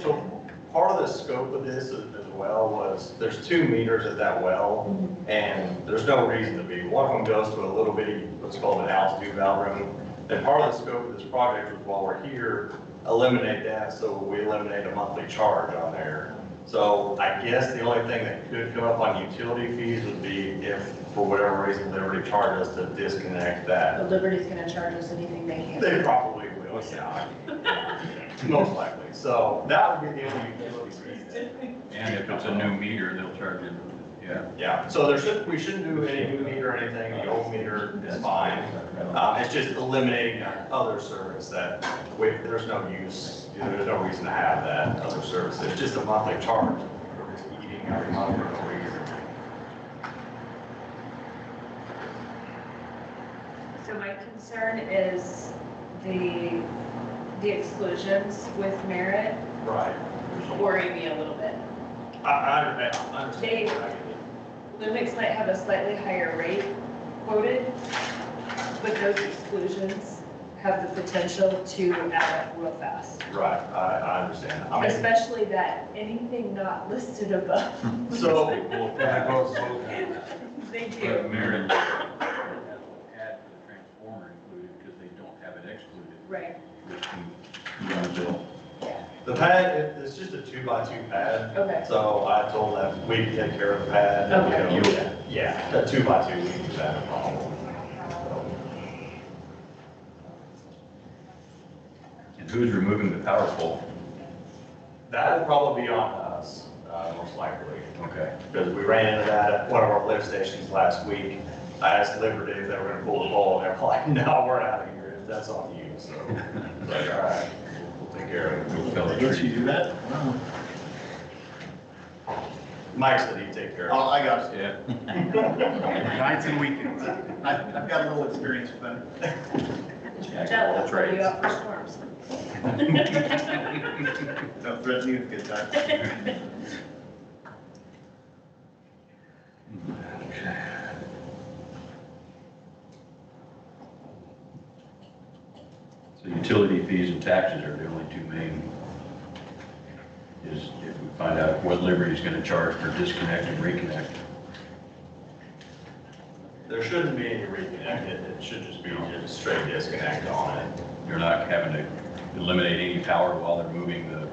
part of the scope of this as well was, there's 2 meters at that well, and there's no reason to be. One of them goes to a little bitty, what's called an altitude valve room. And part of the scope of this project was, while we're here, eliminate that, so we eliminate a monthly charge on there. So I guess the only thing that could come up on utility fees would be if, for whatever reason, they already charge us to disconnect that. But Liberty's gonna charge us anything they can. They probably will, yeah. Most likely. So that would be the only utility fee. And if it's a new meter, they'll charge you, yeah. Yeah, so we shouldn't do any new meter or anything, the old meter is fine. It's just eliminating that other service that, there's no use, there's no reason to have that other service. It's just a monthly charge. We're just eating every month for no reason. So my concern is the exclusions with merit Right. worry me a little bit. I understand. Lumix might have a slightly higher rate quoted, but those exclusions have the potential to add up real fast. Right, I understand. I mean, Especially that anything not listed above. so, They But do. Merit add for the transformer included because they don't have it excluded. Right. Which we run a bill. The pad, it's just a 2x2 pad. Okay. So I told them we can take care of the pad. Okay. You know, yeah, a 2x2, we can do that, no problem. And who's removing the power pole? That will probably be on us, most likely. Okay. Because we ran into that at one of our lift stations last week. I asked Liberty if they were gonna pull the pole, and they were like, no, we're out of here, that's on you, so. Like, all right, we'll take care of it. We'll fell a Don't tree. you do that? Mike said he'd take care Oh, of I got it. Yeah. Nights and weekends. I've got a little experience with them. Jack Tell of all us, what are you trades. out for storms? Don't threaten you with good times. So utility fees and taxes are the only two main, is if we find out what Liberty's gonna charge for disconnect and reconnect. There shouldn't be any reconnect, it should just be just straight disconnect on it. You're not having to eliminate any power while they're moving the,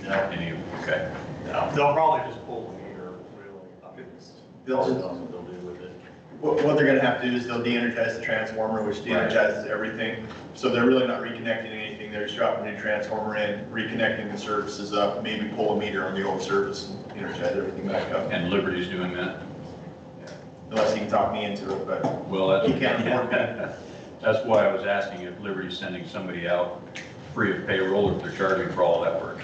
No, any, okay. no, they'll probably just pull the meter, really. I mean, it's probably that's what they'll do with it. What they're gonna have to do is they'll de-energize the transformer, which de-energizes everything. So they're really not reconnecting anything, they're just dropping a new transformer in, reconnecting the services up, maybe pull a meter on the old service and energize everything back up. And Liberty's doing that? Unless he can talk me into it, but Well, that's. he can't afford me. That's why I was asking if Liberty's sending somebody out free of payroll or if they're charging for all that work.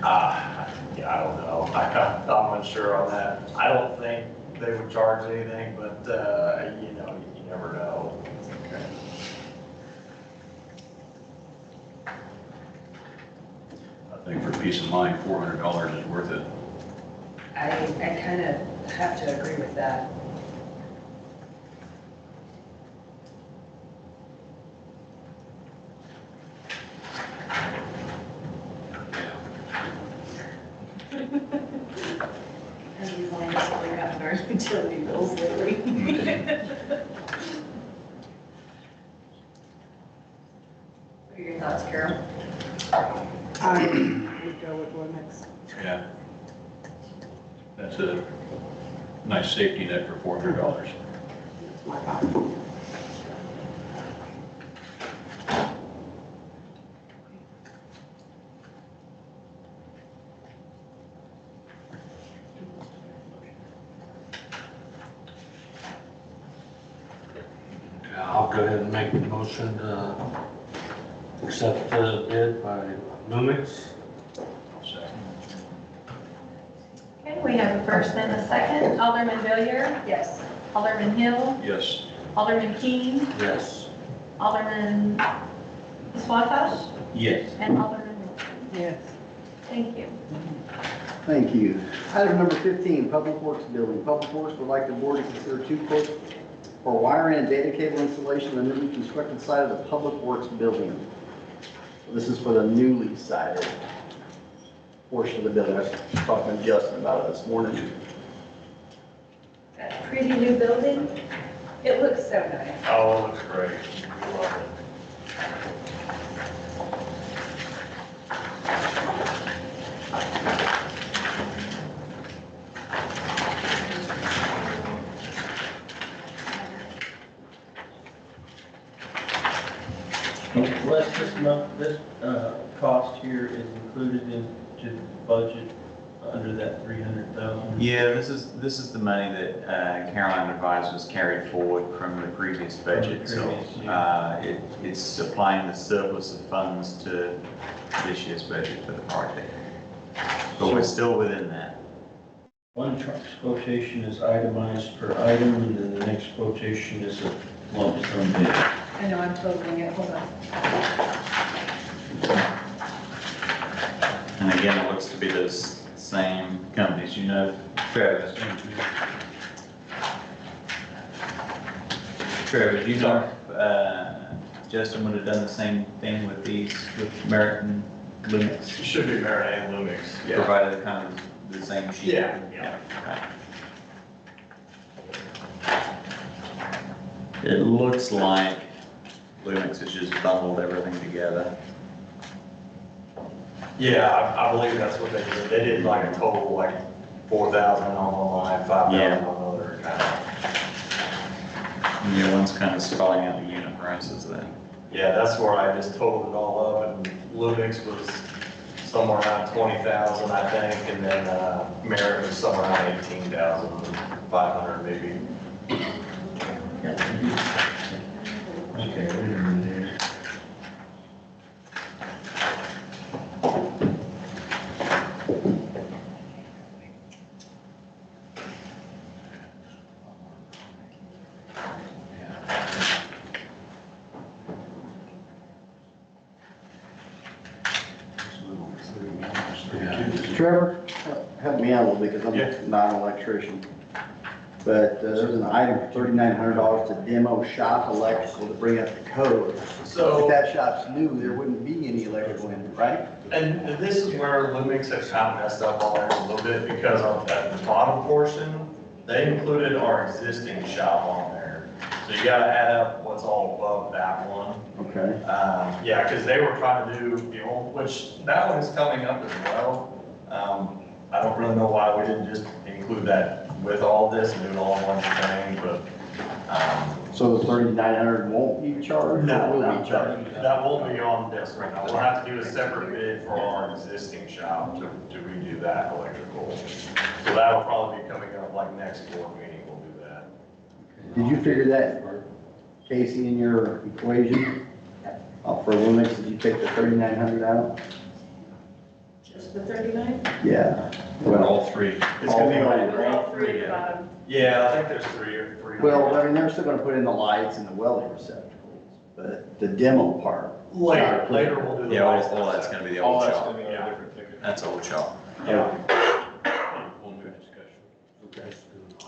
Yeah, I don't know. I'm unsure on that. I don't think they would charge anything, but, you know, you never know. Okay. I think for peace of mind, $400 is worth it. I kind of have to agree with that. And we've only recently gotten our utility bills lately. What are your thoughts, Carol? I would go with limits. Yeah. That's a nice safety net for $400. That's my thought. I'll go ahead and make the motion to accept the bid by Lumix. Okay, we have a first and a second. Alderman Villier? Yes. Alderman Hill? Yes. Alderman Keane? Yes. Alderman Swatas? Yes. And Alderman Wilson? Yes. Thank you. Thank you. Item number 15, Public Works Building. Public Works would like the board to consider two quotes for wiring and data cable installation on the newly constructed side of the Public Works Building. This is for the newly sided portion of the building. I was talking to Justin about it this morning. That pretty new building, it looks so nice. Oh, it looks great. We love it. Les, this cost here is included into the budget under that 300,000? Yeah, this is the money that Caroline advised was carried forward from the previous budget. So it's supplying the surplus of funds to this year's budget for the project. But we're still within that. One truck's quotation is itemized per item, and then the next quotation is a lump sum bid. I know I'm totaling it, hold on. And again, it looks to be those same companies, you know, Travis. Travis, you know, Justin would have done the same thing with these, with Merit and Lumix. It should be Merit and Lumix. Provided kind of the same sheet. Yeah. Okay. It looks like Lumix has just bundled everything together. Yeah, I believe that's what they did. They did like a total like 4,000 on one line, 5,000 on another kind of. Yeah, one's kind of spelling out the unit prices then. Yeah, that's where I just totaled it all up, and Lumix was somewhere around 20,000, I think, and then Merit was somewhere around 18,500 maybe. Trevor, help me out a little bit, because Yeah. I'm not an electrician. But there's an item for $3,900 to demo shop electrical to bring up the code. So- If that shop's new, there wouldn't be any electrical in it, right? And this is where Lumix has kind of messed up on there a little bit, because on that bottom portion, they included our existing shop on there. So you gotta add up what's all above that one. Okay. Yeah, because they were trying to do the old, which that one is coming up as well. I don't really know why we didn't just include that with all this and do it all in one thing, but, So the 3,900 won't be charged, or will be charged? that won't be on this right now. We'll have to do a separate bid for our existing shop to redo that electrical. So that'll probably be coming up like next board meeting, we'll do that. Did you figure that, Casey, in your equation? For Lumix, did you take the 3,900 out? Just the 39? Yeah. For Well, all three. It's gonna be like, All three at the bottom. Yeah, I think there's three. well, I mean, they're still gonna put in the lights and the welding receptacles, but the demo part. Later we'll do the. Yeah, all lights. that's gonna be the all old that's shop. gonna be on a different ticket. That's old shop. Yeah. We'll do discussion.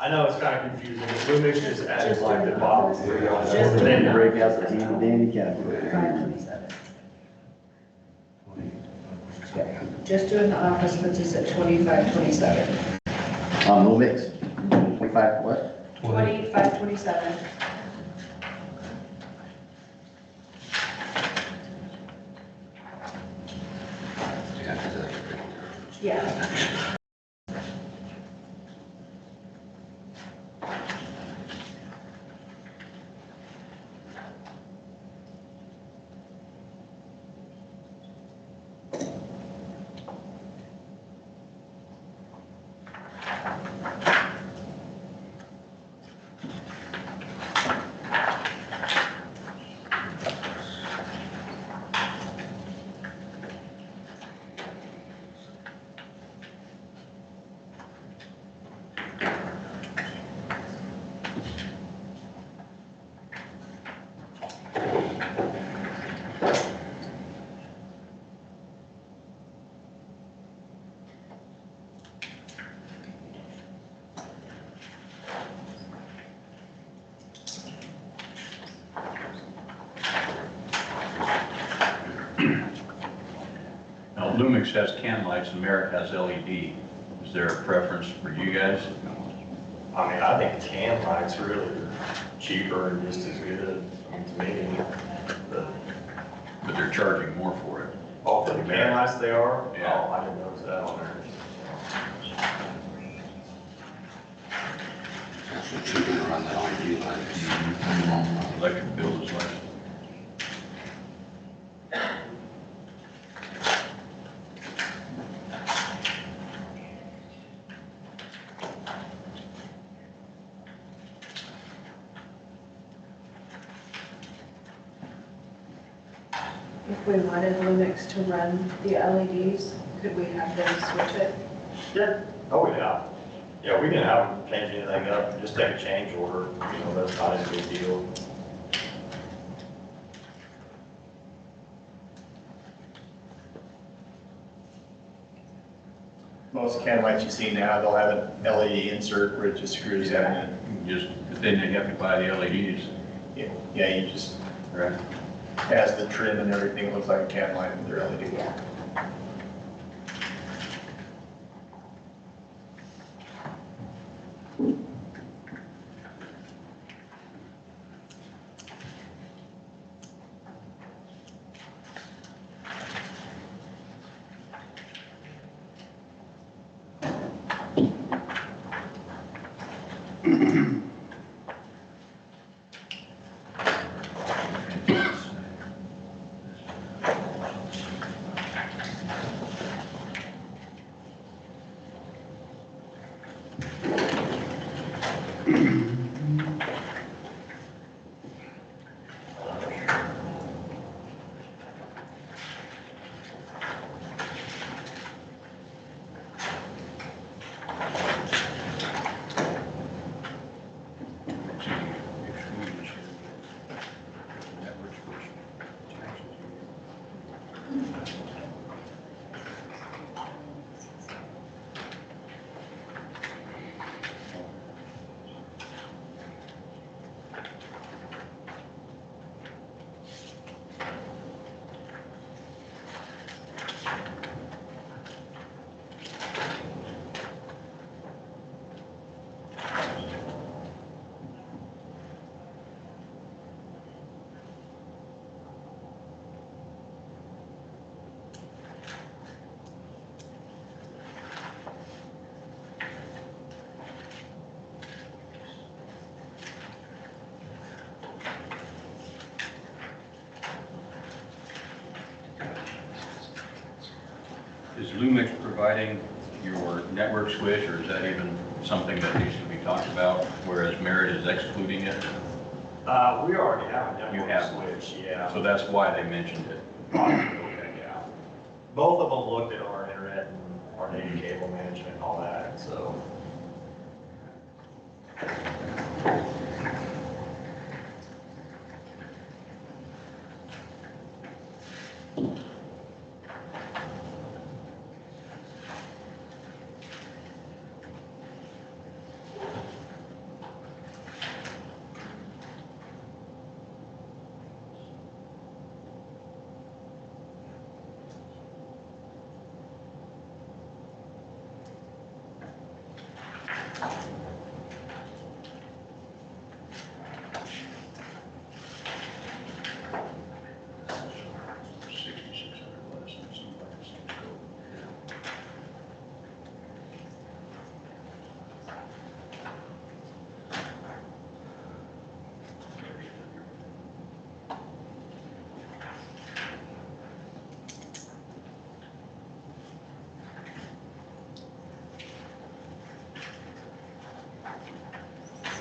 I know it's kind of confusing, but Lumix just added like the bottom three on Just there. the- Then break out the handy dandy calculator. 527. Just doing the office puts us at 2527. Lumix, 25 what? 2527. Yeah. Now, Lumix has can lights and Merit has LED. Is there a preference for you guys? I mean, I think can lights really are cheaper and just as good to me. But they're charging more for it. Oh, for the can lights they are? Yeah. Oh, I didn't notice that on there. So you can run that LED lights. Electric bill is less. If we wanted Lumix to run the LEDs, could we have them switch it? Yeah. Oh, yeah. Yeah, we didn't have them change anything up, just take a change order, you know, that's not a big deal. Most can lights you see now, they'll have an LED insert where it just screws in. But then they have to buy the LEDs. Yeah, you just, Right. has the trim and everything, it looks like a can light with their LED. Is Lumix providing your network switch, or is that even something that needs to be talked about, whereas Merit is excluding it? We already have a You network have one. switch, yeah. So that's why they mentioned it. Okay, yeah. Both of them looked at our internet and our data cable management and all that, so.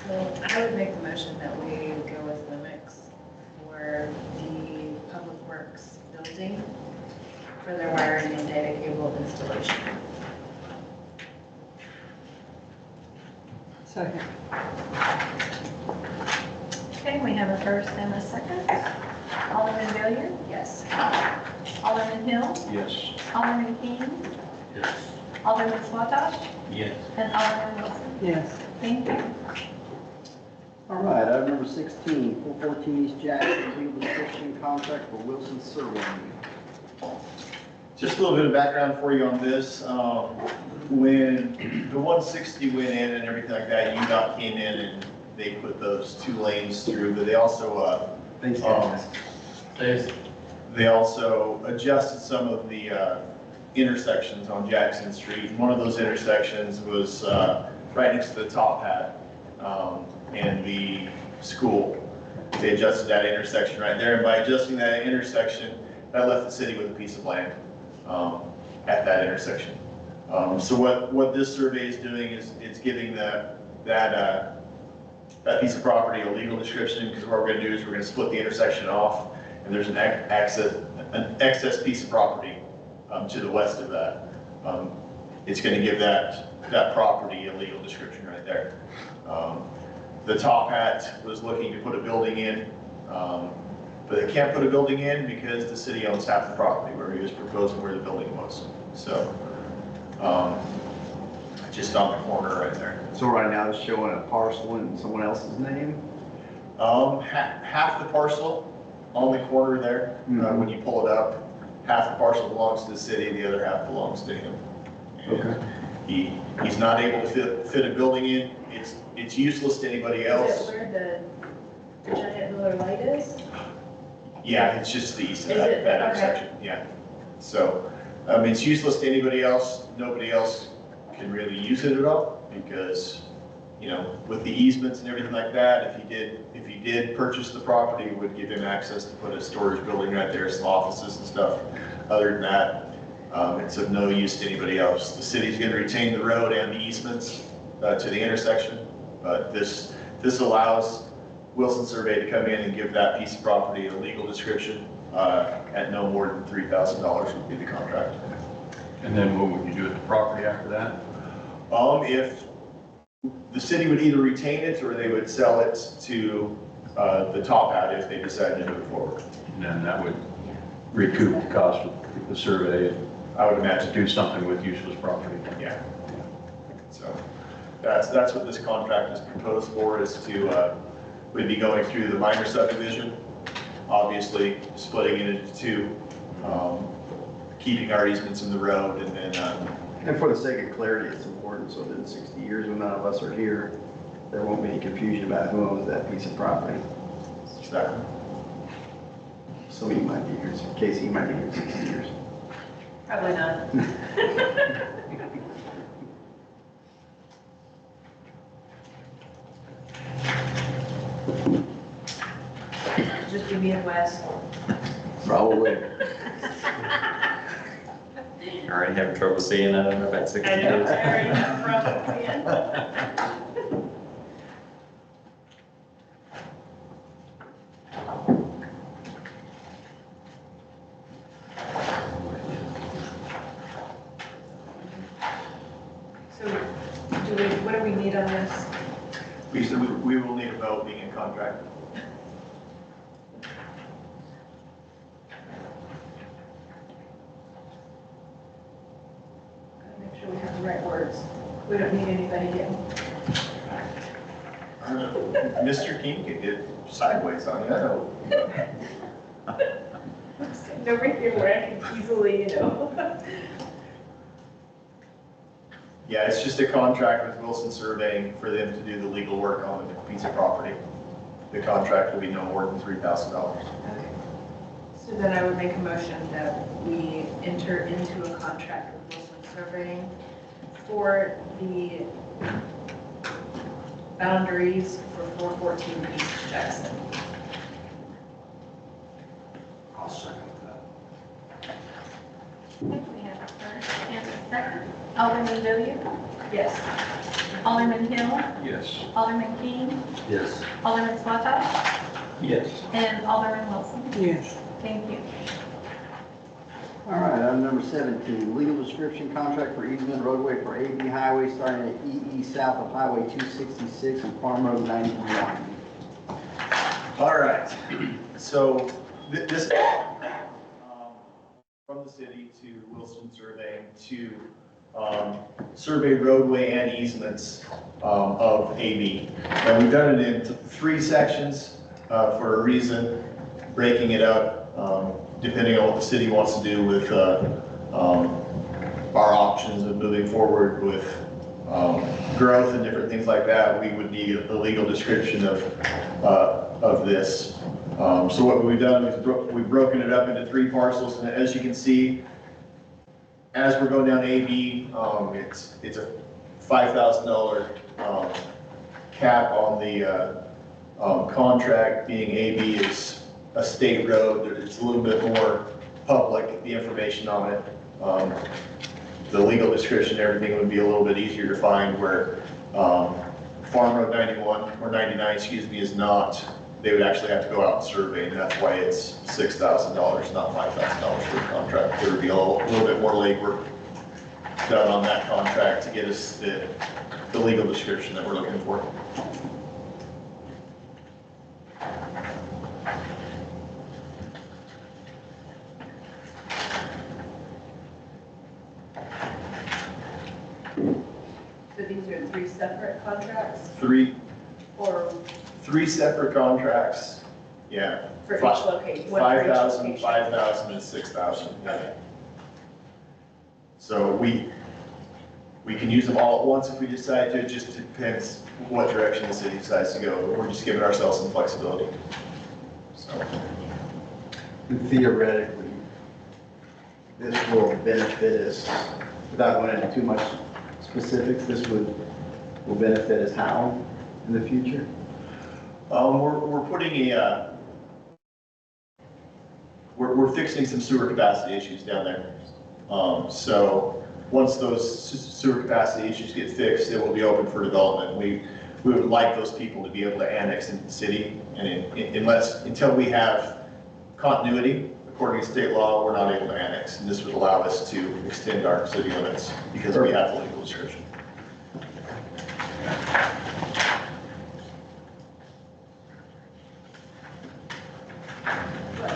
So I would make the motion that we go with Lumix for the Public Works building for their wiring and data cable installation. Second. Okay, we have a first and a second. Alderman Billiard? Yes. Alderman Hill? Yes. Alderman King? Yes. Alderman Swatosh? Yes. And Alderman Wilson? Yes. Thank you. All right, item number 16, 414 East Jackson, legal description contract for Wilson Survey. Just a little bit of background for you on this. When the 160 went in and everything like that, UDOT came in and they put those 2 lanes through, but they also, they also adjusted some of the intersections on Jackson Street. And one of those intersections was right next to the top hat and the school. They adjusted that intersection right there, and by adjusting that intersection, that left the city with a piece of land at that intersection. So what this survey is doing is it's giving that piece of property a legal description, because what we're going to do is we're going to split the intersection off, and there's an excess piece of property to the west of that. It's going to give that property a legal description right there. The top hat was looking to put a building in, but they can't put a building in because the city owns half the property where he was proposing where the building was. So, just on the corner right there. So right now it's showing a parcel in someone else's name? Half the parcel on the corner there, when you pull it up, half the parcel belongs to the city, the other half belongs to him. And he's not able to fit a building in. It's useless to anybody Is else. it where the giant Miller light is? Yeah, it's just the east of Is that it? Okay. intersection, yeah. So, it's useless to anybody else. Nobody else can really use it at all because you know, with the easements and everything like that, if he did purchase the property, it would give him access to put a storage building right there, some offices and stuff. Other than that, it's of no use to anybody else. The city's gonna retain the road and the easements to the intersection, but this allows Wilson Survey to come in and give that piece of property a legal description at no more than $3,000 would be the contract. And then what would you do with the property after that? If the city would either retain it or they would sell it to the top hat if they decided to move forward. And then that would recoup the cost of the survey and I would imagine. do something with useless property. Yeah. So that's what this contract is proposed for, is to, we'd be going through the minor subdivision, obviously splitting it into two, keeping our easements in the road, and then, And for the sake of clarity, it's important so that in 60 years when none of us are here, there won't be any confusion about who owns that piece of property. exactly. So he might be here, Casey might be here in 60 years. Probably not. Just be Midwest. Probably. Already having trouble seeing it in about 60 I know, years. I already have problems seeing. So, what do we need on this? We will need a vote being in contract. Gotta make sure we have the right words. We don't need anybody getting. Mr. King could get sideways on you, I know. Over here where I can easily, Yeah, it's just a contract with Wilson Surveying for them to do the legal work on the piece of property. The contract will be no more than $3,000. Okay. So then I would make a motion that we enter into a contract with Wilson Surveying for the boundaries for 414 East Jackson. I'll second that. We have a first and a second. Alderman Villiers? Yes. Alderman Hill? Yes. Alderman King? Yes. Alderman Swata? Yes. And Alderman Wilson? Yes. Thank you. All right, item number 17, legal description contract for easement roadway for AB Highway starting at EE south of Highway 266 and Farm Road 91. All right, so this from the city to Wilson Surveying to survey roadway and easements of AB. And we've done it in 3 sections for a reason, breaking it up depending on what the city wants to do with our options of moving forward with growth and different things like that. We would need a legal description of this. So what we've done is we've broken it up into 3 parcels, and as you can see, as we're going down AB, it's a $5,000 cap on the contract, being AB is a state road. It's a little bit more public, the information on it. The legal description, everything would be a little bit easier to find, where Farm Road 91, or 99, excuse me, is not. They would actually have to go out and survey, and that's why it's $6,000, not $5,000 for the contract. There would be a little bit more legwork done on that contract to get us the legal description that we're looking for. So these are 3 separate contracts or 3 separate contracts, yeah. for each location? One for each 5,000, location. 5,000, and 6,000. Okay. So we can use them all at once if we decide to. It just depends what direction the city decides to go. We're just giving ourselves some flexibility. So, And theoretically, this will benefit us, without going into too much specifics, this would will benefit us how in the future? We're putting we're fixing some sewer capacity issues down there. So once those sewer capacity issues get fixed, it will be open for development. We would like those people to be able to annex into the city, and until we have continuity, according to state law, we're not able to annex, and this would allow us to extend our city limits because we have the legal restriction.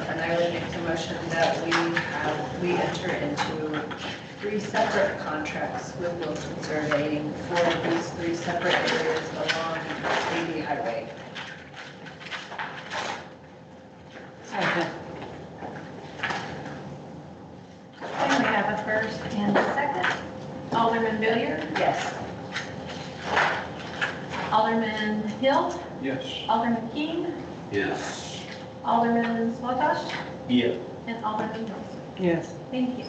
And I would make the motion that we enter into 3 separate contracts with Wilson Surveying for these 3 separate areas along Stady Highway. Okay, we have a first and a second. Alderman Billiard? Yes. Alderman Hill? Yes. Alderman King? Yes. Alderman Swatosh? Yeah. And Alderman Wilson? Yes. Thank you.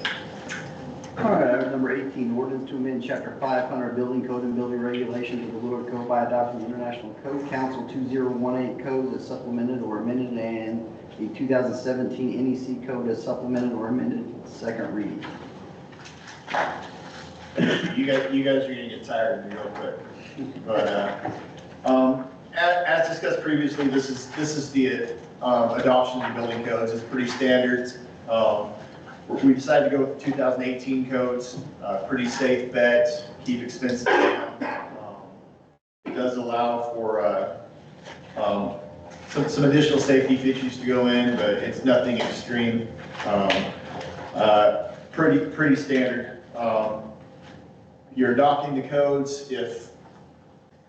All right, item number 18, ordinance to amend chapter 500 building code and building regulations of the Willard Code by adopting the International Code Council 2018 codes as supplemented or amended and the 2017 NEC code as supplemented or amended. Second reading. You guys are gonna get tired of me real quick. But as discussed previously, this is the adoption of the building codes. It's pretty standard. We decided to go with the 2018 codes. Pretty safe bet, keep expenses down. It does allow for some additional safety features to go in, but it's nothing extreme. Pretty standard. You're adopting the codes. If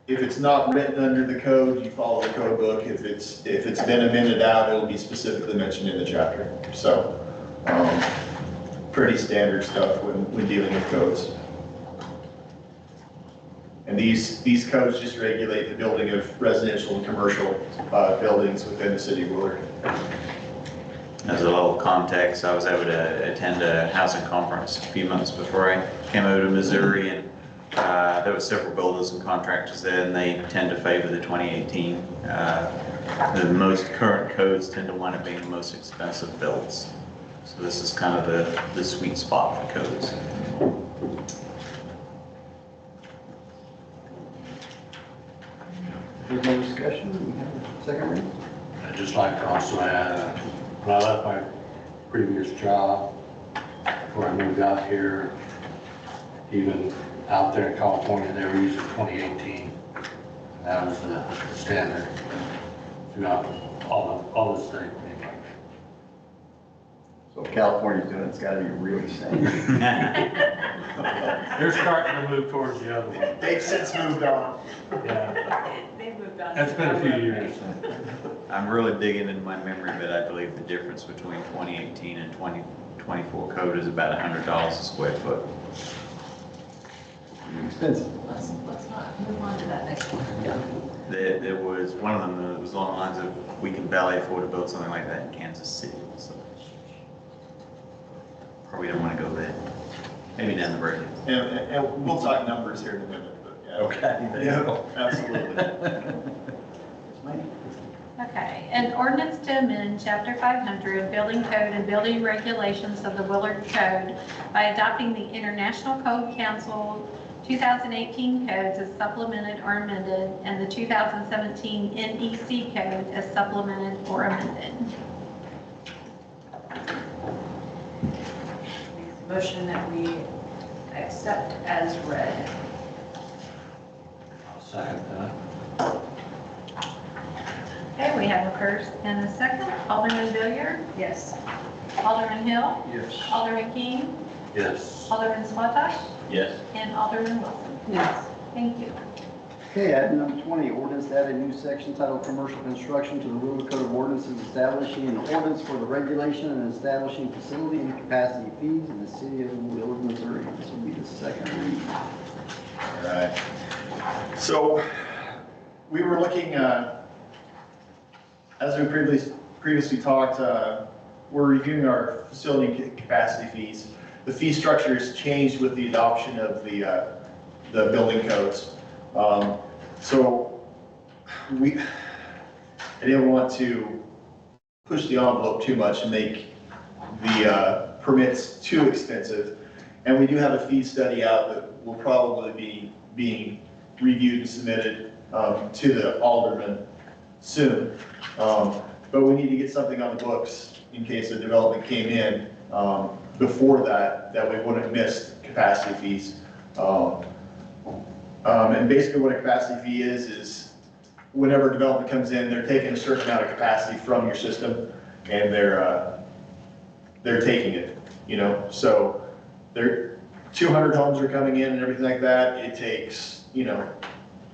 it's not written under the code, you follow the code book. If it's been amended out, it'll be specifically mentioned in the chapter. So, pretty standard stuff when dealing with codes. And these codes just regulate the building of residential and commercial buildings within the city of Willard. As a little context, I was able to attend a housing conference a few months before I came over to Missouri, and there were several builders and contractors there, and they tend to favor the 2018. The most current codes tend to wind up being the most expensive builds. So this is kind of the sweet spot for codes. There's no discussion. We have a second reading. I'd just like to also add, when I left my previous job, before I moved out here, even out there in California, they were using 2018. And that was the standard throughout all the state, pretty much. So if California's doing it, it's got to be really safe. They're starting to move towards the other one. They've since moved on. Yeah, They've moved on. that's been a few years. I'm really digging in my memory, but I believe the difference between 2018 and 2024 code is about $100 a square foot. Expensive. Let's not move on to that next one. There was one of them that was along the lines of, we can barely afford to build something like that in Kansas City. So probably don't want to go there. Maybe down the road. And we'll talk numbers here in a minute, but yeah. Okay. Yeah, absolutely. Okay, an ordinance to amend Chapter 500, Building Code and Building Regulations of the Willard Code by adopting the International Code Council 2018 codes as supplemented or amended, and the 2017 NEC code as supplemented or amended. Motion that we accept as read. I'll second that. Okay, we have a first and a second. Alderman Billiard? Yes. Alderman Hill? Yes. Alderman King? Yes. Alderman Swatosh? Yes. And Alderman Wilson? Yes. Thank you. Okay, item number 20, ordinance to add a new section titled Commercial Construction to the Willard Code of Ordinances, establishing an ordinance for the regulation and establishing facility and capacity fees in the city of Willard, Missouri. This will be the second reading. All right. So we were looking, as we previously talked, we're reviewing our facility capacity fees. The fee structure has changed with the adoption of the building codes. So I didn't want to push the envelope too much and make the permits too expensive. And we do have a fee study out that will probably be being reviewed and submitted to the alderman soon. But we need to get something on the books in case a development came in before that we wouldn't miss capacity fees. And basically what a capacity fee is whenever development comes in, they're taking a certain amount of capacity from your system and they're taking it, you know? So there 200 homes are coming in and everything like that. It takes, you know,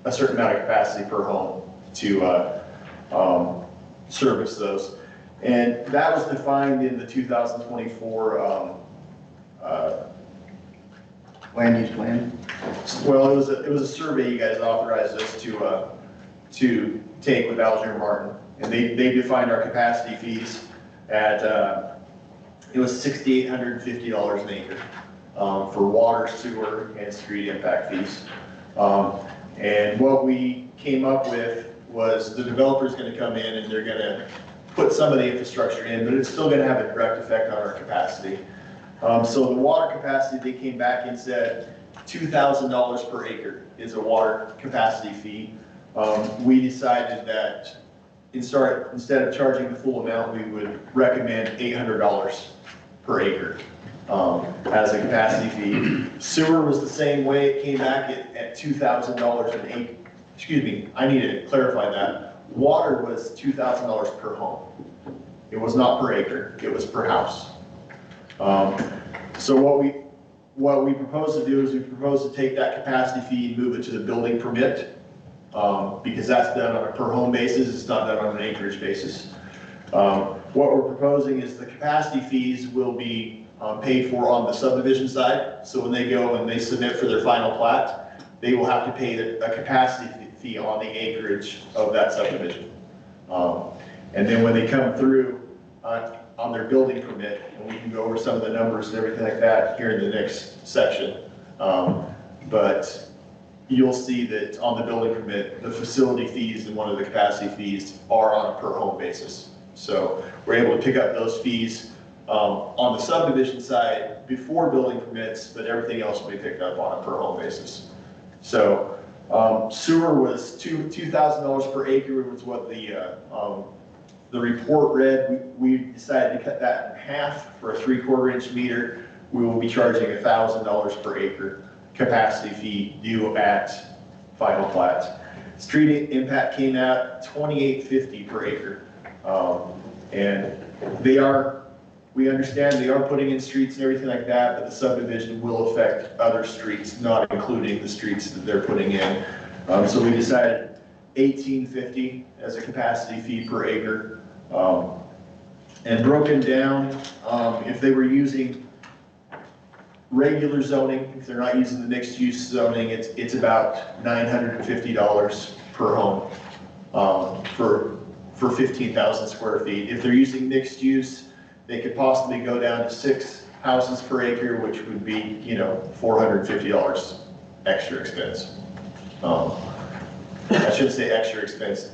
a certain amount of capacity per home to service those. And that was defined in the 2024 Land use plan? well, it was a survey you guys authorized us to take with Alger Martin. And they defined our capacity fees at, it was $6,850 an acre for water, sewer, and street impact fees. And what we came up with was the developer's gonna come in and they're gonna put some of the infrastructure in, but it's still gonna have a direct effect on our capacity. So the water capacity, they came back and said $2,000 per acre is a water capacity fee. We decided that instead of charging the full amount, we would recommend $800 per acre as a capacity fee. Sewer was the same way. It came back at $2,000 an acre. Excuse me, I need to clarify that. Water was $2,000 per home. It was not per acre, it was per house. So what we propose to do is we propose to take that capacity fee and move it to the building permit, because that's done on a per home basis, it's not done on an acreage basis. What we're proposing is the capacity fees will be paid for on the subdivision side. So when they go and they submit for their final plat, they will have to pay a capacity fee on the acreage of that subdivision. And then when they come through on their building permit, and we can go over some of the numbers and everything like that here in the next section. But you'll see that on the building permit, the facility fees and one of the capacity fees are on a per home basis. So we're able to pick up those fees on the subdivision side before building permits, but everything else will be picked up on a per home basis. So sewer was $2,000 per acre was what the report read. We decided to cut that in half for a 3/4 inch meter. We will be charging $1,000 per acre capacity fee due at final plat. Street impact came out $28.50 per acre. And we understand they are putting in streets and everything like that, but the subdivision will affect other streets, not including the streets that they're putting in. So we decided $18.50 as a capacity fee per acre. And broken down, if they were using regular zoning, if they're not using the mixed use zoning, it's about $950 per home for 15,000 square feet. If they're using mixed use, they could possibly go down to 6 houses per acre, which would be, you know, $450 extra expense. I shouldn't say extra expense.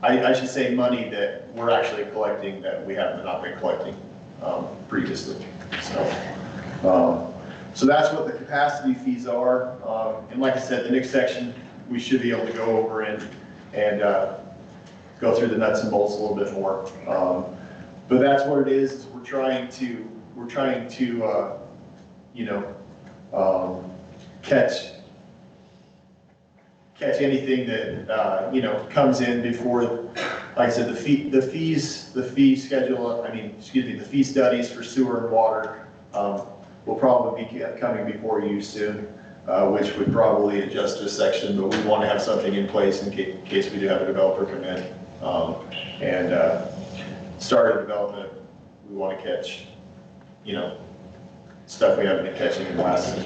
I should say money that we're actually collecting that we have not been collecting previously. So that's what the capacity fees are. And like I said, the next section, we should be able to go over and go through the nuts and bolts a little bit more. But that's what it is we're trying to you know, catch anything that, you know, comes in before, like I said, the fee schedule, the fee studies for sewer and water will probably be coming before you soon, which would probably adjust this section, but we want to have something in place in case we do have a developer come in and start a development. We want to catch, you know, stuff we haven't been catching in the last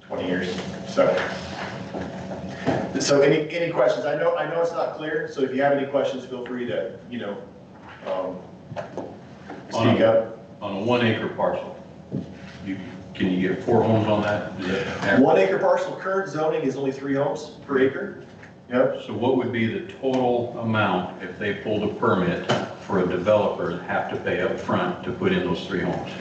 20 years. So any questions? I know it's not clear, so if you have any questions, feel free to, you know, speak up. On a 1 acre parcel, you Can you get 4 homes on that? Is that 1 acre parcel, current zoning is only 3 homes per acre. Yep. So what would be the total amount if they pulled a permit for a developer to have to pay up front to put in those 3 homes?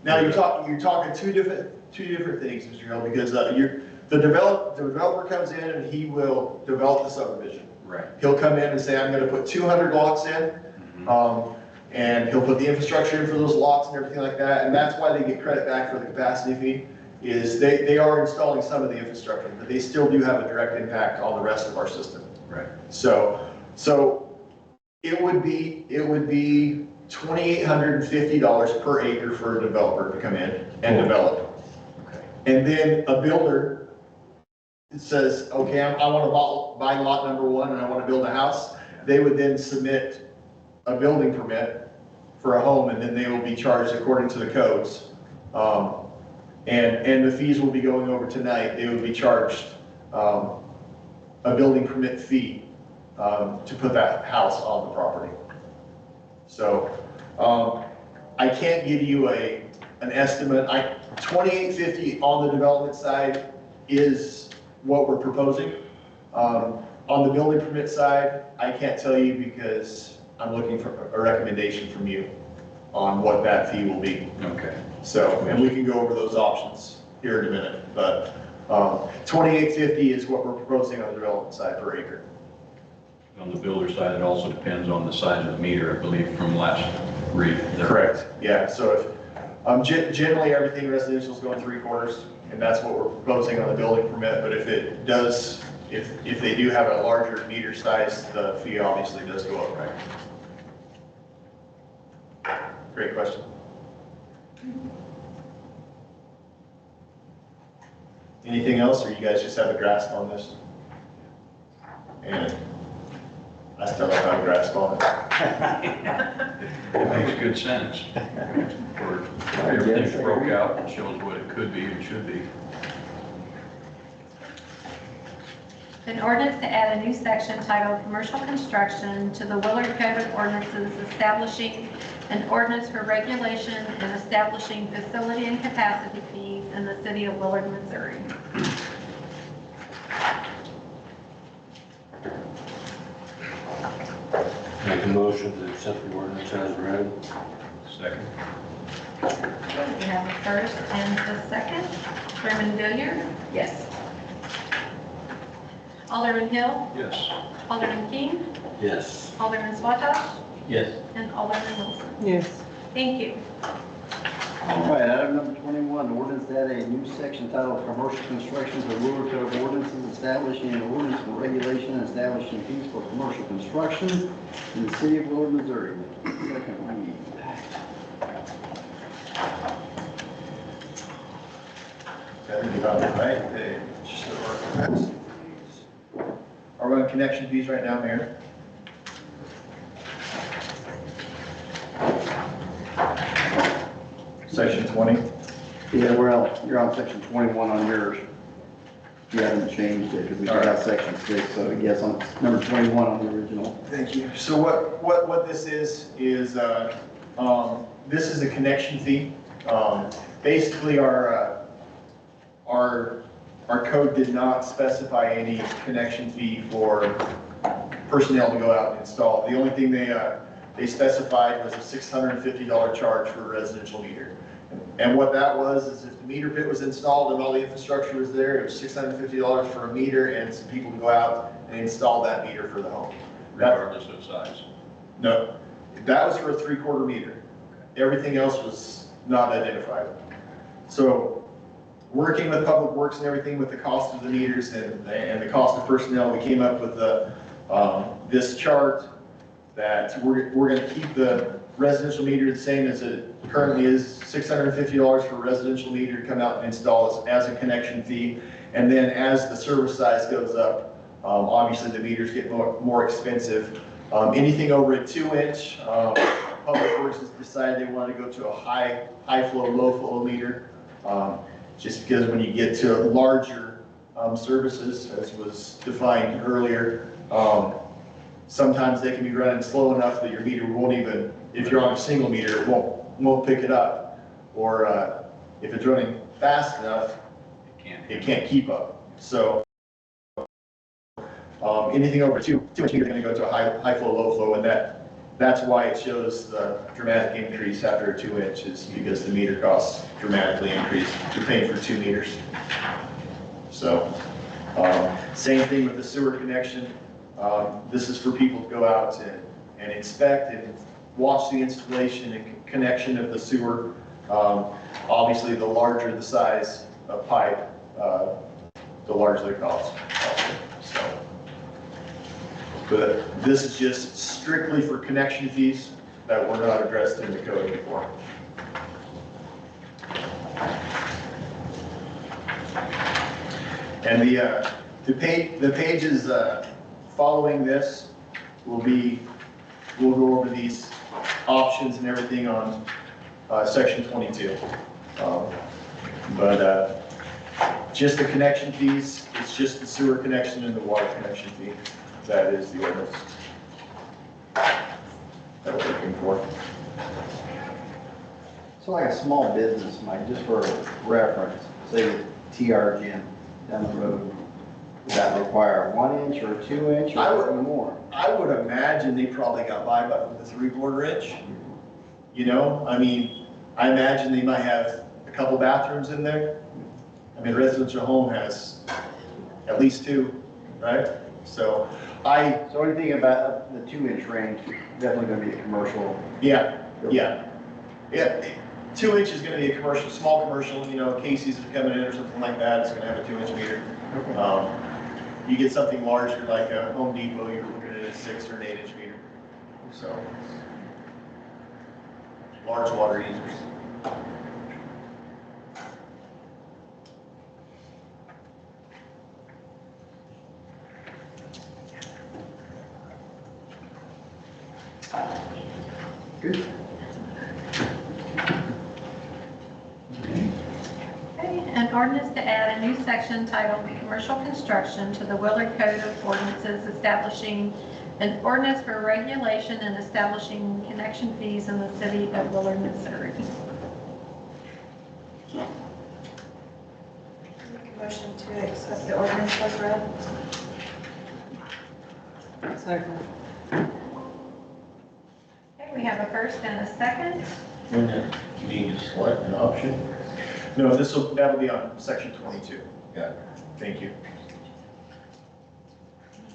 Now you're talking two different things, Mr. Hill, because the developer comes in and he will develop the subdivision. Right. He'll come in and say, I'm gonna put 200 lots in, and he'll put the infrastructure in for those lots and everything like that, and that's why they get credit back for the capacity fee, is they are installing some of the infrastructure, but they still do have a direct impact on the rest of our system. Right. So it would be $2,850 per acre for a developer to come in and develop. Okay. And then a builder says, okay, I want to buy lot number 1 and I want to build a house. They would then submit a building permit for a home, and then they will be charged according to the codes. And the fees will be going over tonight. They would be charged a building permit fee to put that house on the property. So I can't give you an estimate. $2,850 on the development side is what we're proposing. On the building permit side, I can't tell you because I'm looking for a recommendation from you on what that fee will be. Okay. So, and we can go over those options here in a minute, but $2,850 is what we're proposing on the development side per acre. On the builder side, it also depends on the size of the meter, I believe, from last read. Correct, yeah, so if, generally everything residential is going 3/4, and that's what we're proposing on the building permit, but if it does, if they do have a larger meter size, the fee obviously does go up, right? Great question. Anything else, or you guys just have a grasp on this? And I still don't have a grasp on it. It makes good sense. Or everything's broke out and shows what it could be and should be. An ordinance to add a new section titled Commercial Construction to the Willard Code of Ordinances, establishing an ordinance for regulation and establishing facility and capacity fees in the city of Willard, Missouri. Make a motion to accept the ordinance as read. Second. We have a first and a second. Chairman Billiard? Yes. Alderman Hill? Yes. Alderman King? Yes. Alderman Swatosh? Yes. And Alderman Wilson? Yes. Thank you. All right, item number 21, ordinance to add a new section titled Commercial Construction to the Willard Code of Ordinances, establishing an ordinance for regulation and establishing fees for commercial construction in the city of Willard, Missouri. Second read. Gotta be about the right page. Are we on connection fees right now, Mayor? Section 20? Yeah, you're on section 21 on yours. You haven't changed it because we got section 6, so yes, on number 21 on the original. Thank you. So what this is this is a connection fee. Basically, our code did not specify any connection fee for personnel to go out and install. The only thing they specified was a $650 charge for a residential meter. And what that was is if the meter pit was installed and all the infrastructure was there, it was $650 for a meter and some people to go out and install that meter for the home. Regardless of size. No, that was for a 3/4 meter. Everything else was not identified. So working with Public Works and everything with the cost of the meters and the cost of personnel, we came up with this chart that we're going to keep the residential meter the same as it currently is, $650 for a residential meter to come out and install as a connection fee. And then as the service size goes up, obviously the meters get more expensive. Anything over a 2-inch, Public Works has decided they want to go to a high flow, low flow meter. Just because when you get to larger services, as was defined earlier, sometimes they can be running slow enough that your meter won't even, if you're on a single meter, it won't pick it up. or if it's running fast enough, it can't keep up. So anything over 2 inch meter is going to go to a high flow, low flow, and that's why it shows the dramatic increase after 2 inches, because the meter costs dramatically increase. You're paying for 2 meters. So same thing with the sewer connection. This is for people to go out and inspect and watch the installation and connection of the sewer. Obviously, the larger the size of pipe, the larger the cost. So, but this is just strictly for connection fees that were not addressed in the code before. And the pages following this we'll go over these options and everything on section 22. Just the connection fees, it's just the sewer connection and the water connection fee. That is the ordinance that we're looking for. So like a small business, Mike, just for reference, say TR Gym down the road, would that require a 1 inch or a 2 inch or more? I would imagine they probably got by with a 3/4 inch. You know, I mean, I imagine they might have a couple bathrooms in there. I mean, residential home has at least 2, right? So anything about the 2 inch range, definitely gonna be a commercial. Yeah. 2 inch is gonna be a commercial, small commercial, you know, Casey's is coming in or something like that, it's gonna have a 2 inch meter. Okay. You get something larger like a Home Depot, you're looking at a 6 or an 8 inch meter. So, large water users. Good. Okay, an ordinance to add a new section titled Commercial Construction to the Willard Code of Ordinances, establishing an ordinance for regulation and establishing connection fees in the city of Willard, Missouri. Make a motion to accept the ordinance as read. Second. Okay, we have a first and a second. You need to select an option. No, that'll be on section 22. Got it. Thank you.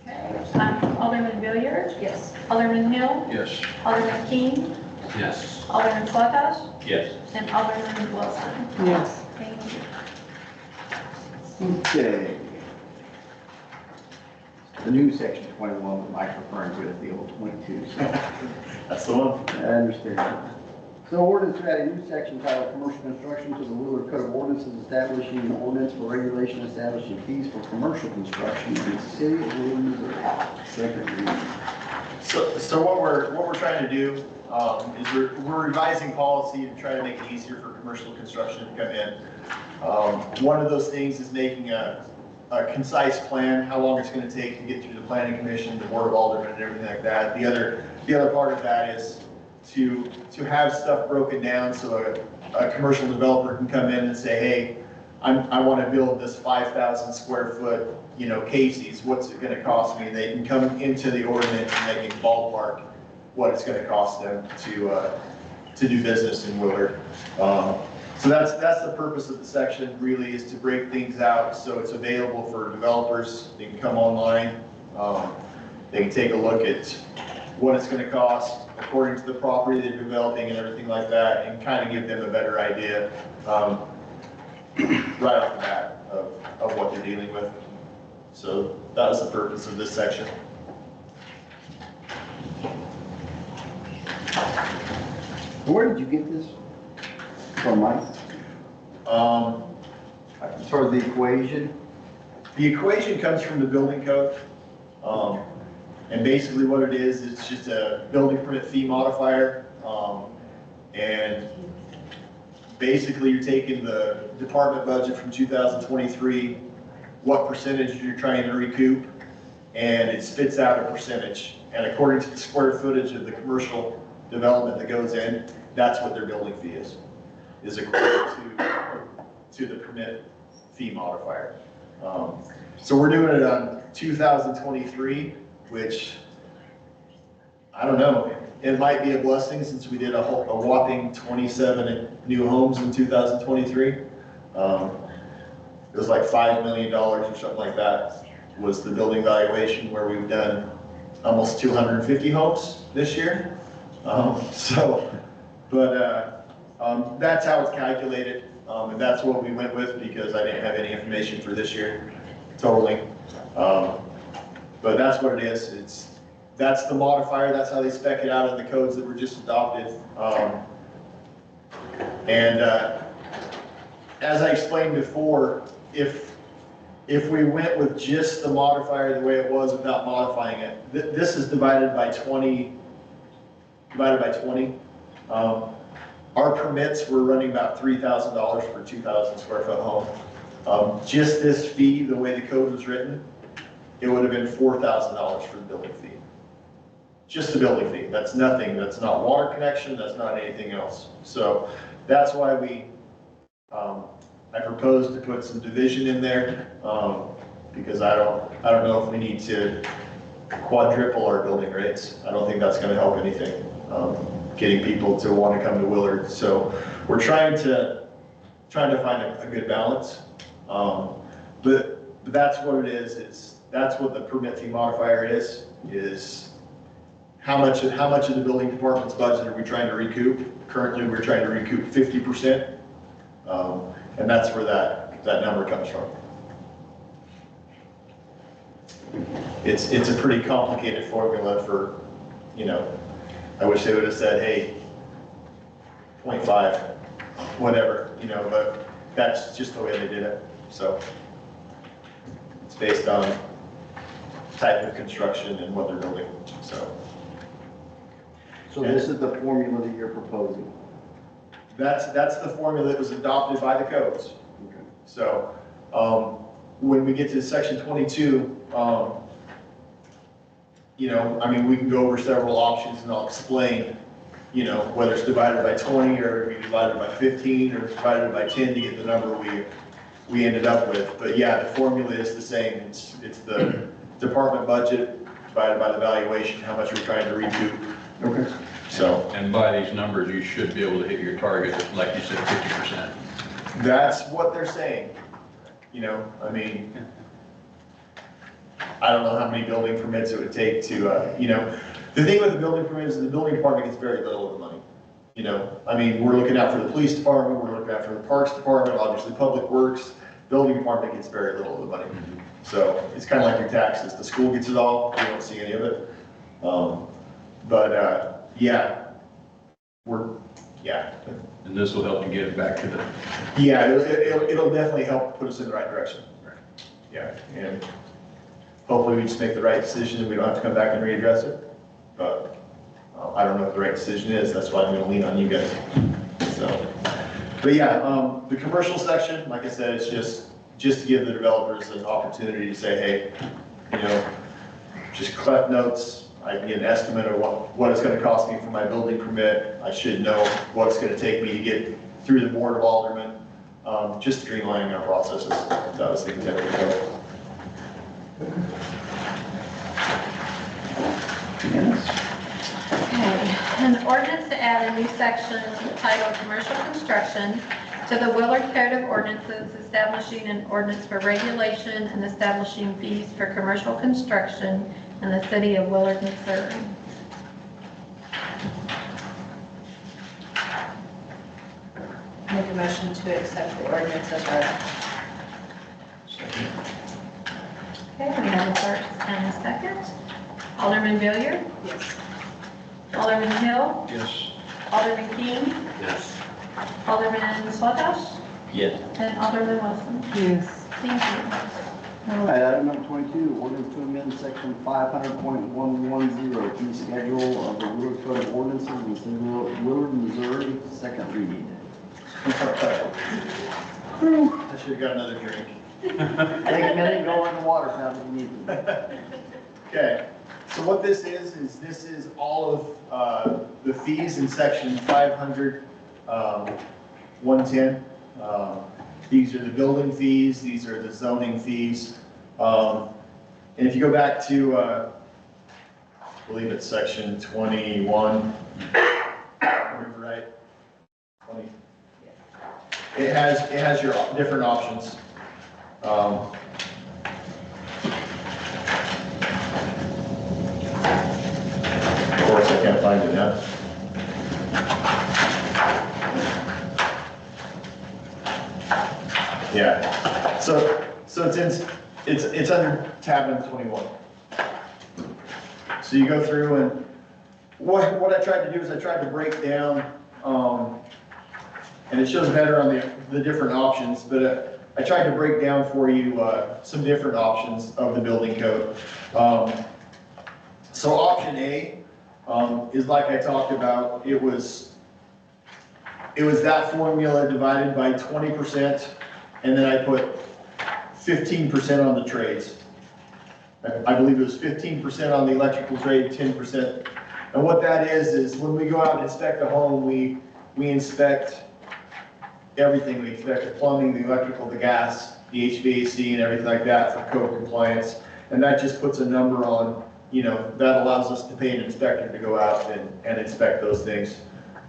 Okay, Alderman Billiard, Yes. Alderman Hill, Yes. Alderman King, Yes. Alderman Slatosh, Yes. and Alderman Wilson. Yes. Thank you. Okay. The new section 21, what Mike's referring to as the old 22. So That's the one. I understand. So ordinance to add a new section titled Commercial Construction to the Willard Code of Ordinances, establishing an ordinance for regulation, establishing fees for commercial construction in the city of Willard, Missouri. Second reading. So what we're trying to do is we're revising policy to try to make it easier for commercial construction to come in. One of those things is making a concise plan, how long it's going to take to get through the planning commission, the board of aldermen, and everything like that. The other part of that is to have stuff broken down so a commercial developer can come in and say, hey, I want to build this 5,000 square foot, you know, Casey's, what's it going to cost me? They can come into the ordinance and they can ballpark what it's going to cost them to do business in Willard. So that's the purpose of the section, really, is to break things out so it's available for developers. They can come online, they can take a look at what it's going to cost according to the property they're developing and everything like that, and kind of give them a better idea right off the bat of what they're dealing with. So that was the purpose of this section. Where did you get this from, Mike? As far as the equation? The equation comes from the building code. And basically what it is, it's just a building permit fee modifier. And basically you're taking the department budget from 2023, what percentage you're trying to recoup, and it spits out a percentage. And according to the square footage of the commercial development that goes in, that's what their building fee is. is equivalent to the permit fee modifier. So we're doing it on 2023, which, I don't know, it might be a blessing since we did a whopping 27 new homes in 2023. It was like $5 million or something like that was the building valuation, where we've done almost 250 homes this year. That's how it's calculated, and that's what we went with because I didn't have any information for this year, totally. But that's what it is. That's the modifier. That's how they spec it out in the codes that were just adopted. As I explained before, if we went with just the modifier the way it was without modifying it, this is divided by 20. Our permits were running about $3,000 for a 2,000 square foot home. Just this fee, the way the code was written, it would have been $4,000 for the building fee. Just the building fee. That's nothing. That's not water connection. That's not anything else. So that's why I proposed to put some division in there, because I don't know if we need to quadruple our building rates. I don't think that's going to help anything, getting people to want to come to Willard. So we're trying to find a good balance. But that's what it is. That's what the permit fee modifier is how much of the building department's budget are we trying to recoup? Currently, we're trying to recoup 50%. And that's where that number comes from. It's a pretty complicated formula for, I wish they would have said, hey, 0.5, whatever, but that's just the way they did it. So it's based on type of construction and what they're building, so. So this is the formula that you're proposing? That's the formula that was adopted by the codes. Okay. So when we get to section 22, we can go over several options and I'll explain, whether it's divided by 20 or we divided by 15 or divided by 10 to get the number we ended up with. But yeah, the formula is the same. It's the department budget divided by the valuation, how much we're trying to recoup. Okay. So. And by these numbers, you should be able to hit your target, like you said, 50%. That's what they're saying. I don't know how many building permits it would take to, the thing with the building permits is the building department gets very little of the money. We're looking out for the police department, we're looking out for the parks department, obviously public works. Building department gets very little of the money. So it's kind of like your taxes. The school gets it all, we don't see any of it. And this will help you get it back to the. Yeah, it'll definitely help put us in the right direction. Yeah, and hopefully we just make the right decision and we don't have to come back and readdress it. But I don't know what the right decision is. That's why I'm going to lean on you guys. So, but yeah, the commercial section, like I said, it's just to give the developers an opportunity to say, hey, just collect notes. I can get an estimate of what it's going to cost me for my building permit. I should know what it's going to take me to get through the board of aldermen, just streamlining our processes. That was the intent of the code. Okay, an ordinance to add a new section titled Commercial Construction to the Willard Code of Ordinances, establishing an ordinance for regulation and establishing fees for commercial construction in the city of Willard, Missouri. Make a motion to accept the ordinance as read. Okay, we have a first and a second. Alderman Billiard? Yes. Alderman Hill? Yes. Alderman King? Yes. Alderman Swadash? Yes. And Alderman Wilson? Yes. Thank you. All right, item number 22, ordinance to amend section 500.110 fee schedule of the Willard Code of Ordinances in the city of Willard, Missouri, second read. I should have got another drink. Take a minute, go in the water fountain if you need to. Okay, so what this is all of the fees in section 500, 110. These are the building fees, these are the zoning fees. And if you go back to, I believe it's section 21, remember right? 20. It has your different options. Of course, I can't find it now. Yeah, so it's under tab number 21. So you go through and what I tried to do is I tried to break down, and it shows better on the different options, but I tried to break down for you some different options of the building code. So option A is like I talked about. It was that formula divided by 20%, and then I put 15% on the trades. I believe it was 15% on the electrical trade, 10%. And what that is when we go out and inspect a home, we inspect everything. We inspect the plumbing, the electrical, the gas, the HVAC, and everything like that for code compliance. And that just puts a number on, that allows us to pay an inspector to go out and inspect those things.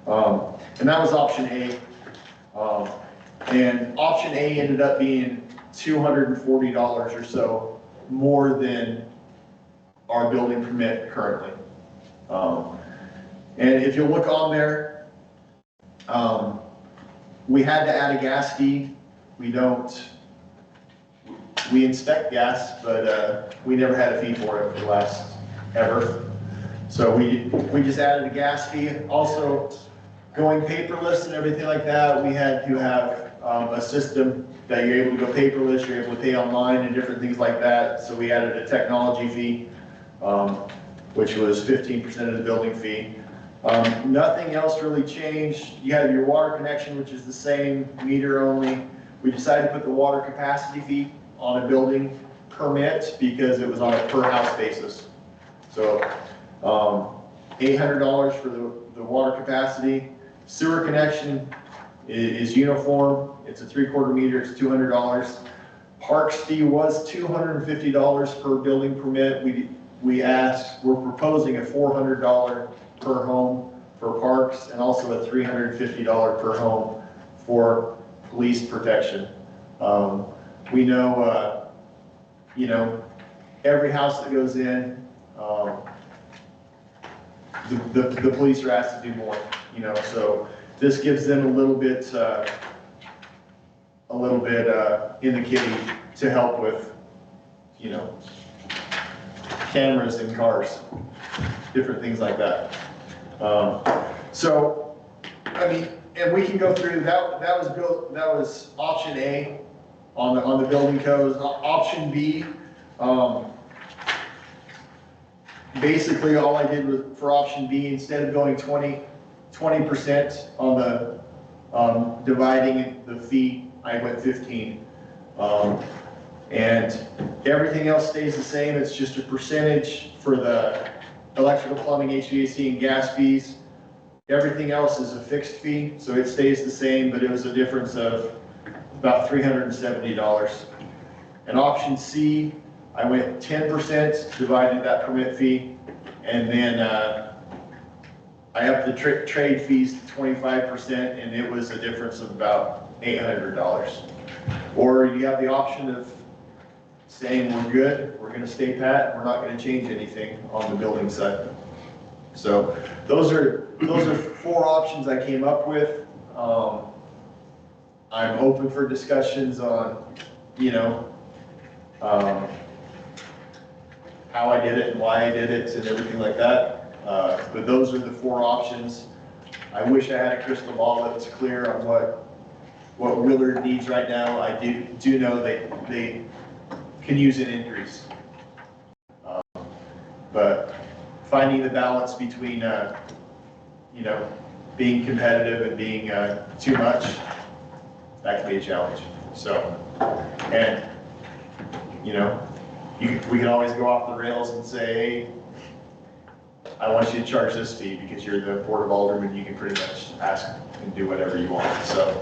And that was option A. And option A ended up being $240 or so more than our building permit currently. And if you look on there, we had to add a gas fee. We inspect gas, but we never had a fee for it for the last ever. So we just added a gas fee. Also, going paperless and everything like that, we had to have a system that you're able to go paperless, you're able to pay online and different things like that. So we added a technology fee, which was 15% of the building fee. Nothing else really changed. You have your water connection, which is the same, meter only. We decided to put the water capacity fee on a building permit because it was on a per house basis. So $800 for the water capacity. Sewer connection is uniform. It's a 3/4 meter, it's $200. Parks fee was $250 per building permit. We're proposing a $400 per home for parks and also a $350 per home for police protection. We know, every house that goes in, the police are asked to do more, so this gives them a little bit in the kitty to help with, cameras in cars, different things like that. So, and we can go through that. That was option A on the building codes. Option B, basically all I did was for option B, instead of going 20% on the dividing the fee, I went 15. And everything else stays the same. It's just a percentage for the electrical, plumbing, HVAC, and gas fees. Everything else is a fixed fee, so it stays the same, but it was a difference of about $370. And option C, I went 10%, divided that permit fee, and then I upped the trade fees to 25%, and it was a difference of about $800. Or you have the option of saying we're good, we're going to stay pat, we're not going to change anything on the building side. So those are 4 options I came up with. I'm open for discussions on, how I did it and why I did it and everything like that. But those are the 4 options. I wish I had a crystal ball that was clear on what Willard needs right now. I do know they can use an increase. But finding the balance between, being competitive and being too much, that can be a challenge. So, and, we can always go off the rails and say, hey, I want you to charge this fee because you're the Board of Aldermen, you can pretty much ask and do whatever you want, so.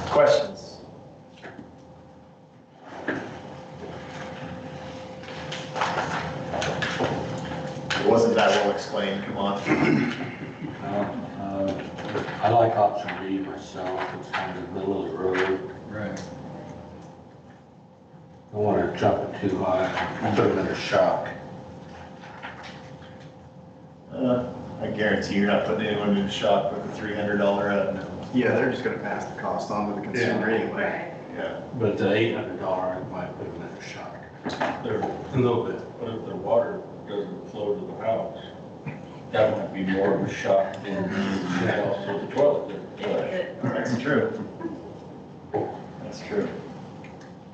Questions? It wasn't that well explained, come on. I like option B myself, it's kind of the middle of the road. Right. I don't want to jump it too high, put them in a shock. I guarantee you're not putting anyone in shock with a $300 Yeah, they're just gonna pass the cost on to the consumer anyway. Right. Yeah. But the $800, I might put them in a shock. They're A little bit. But if the water doesn't flow to the house, that might be more of a shock than also the toilet didn't flush. That's true. That's true.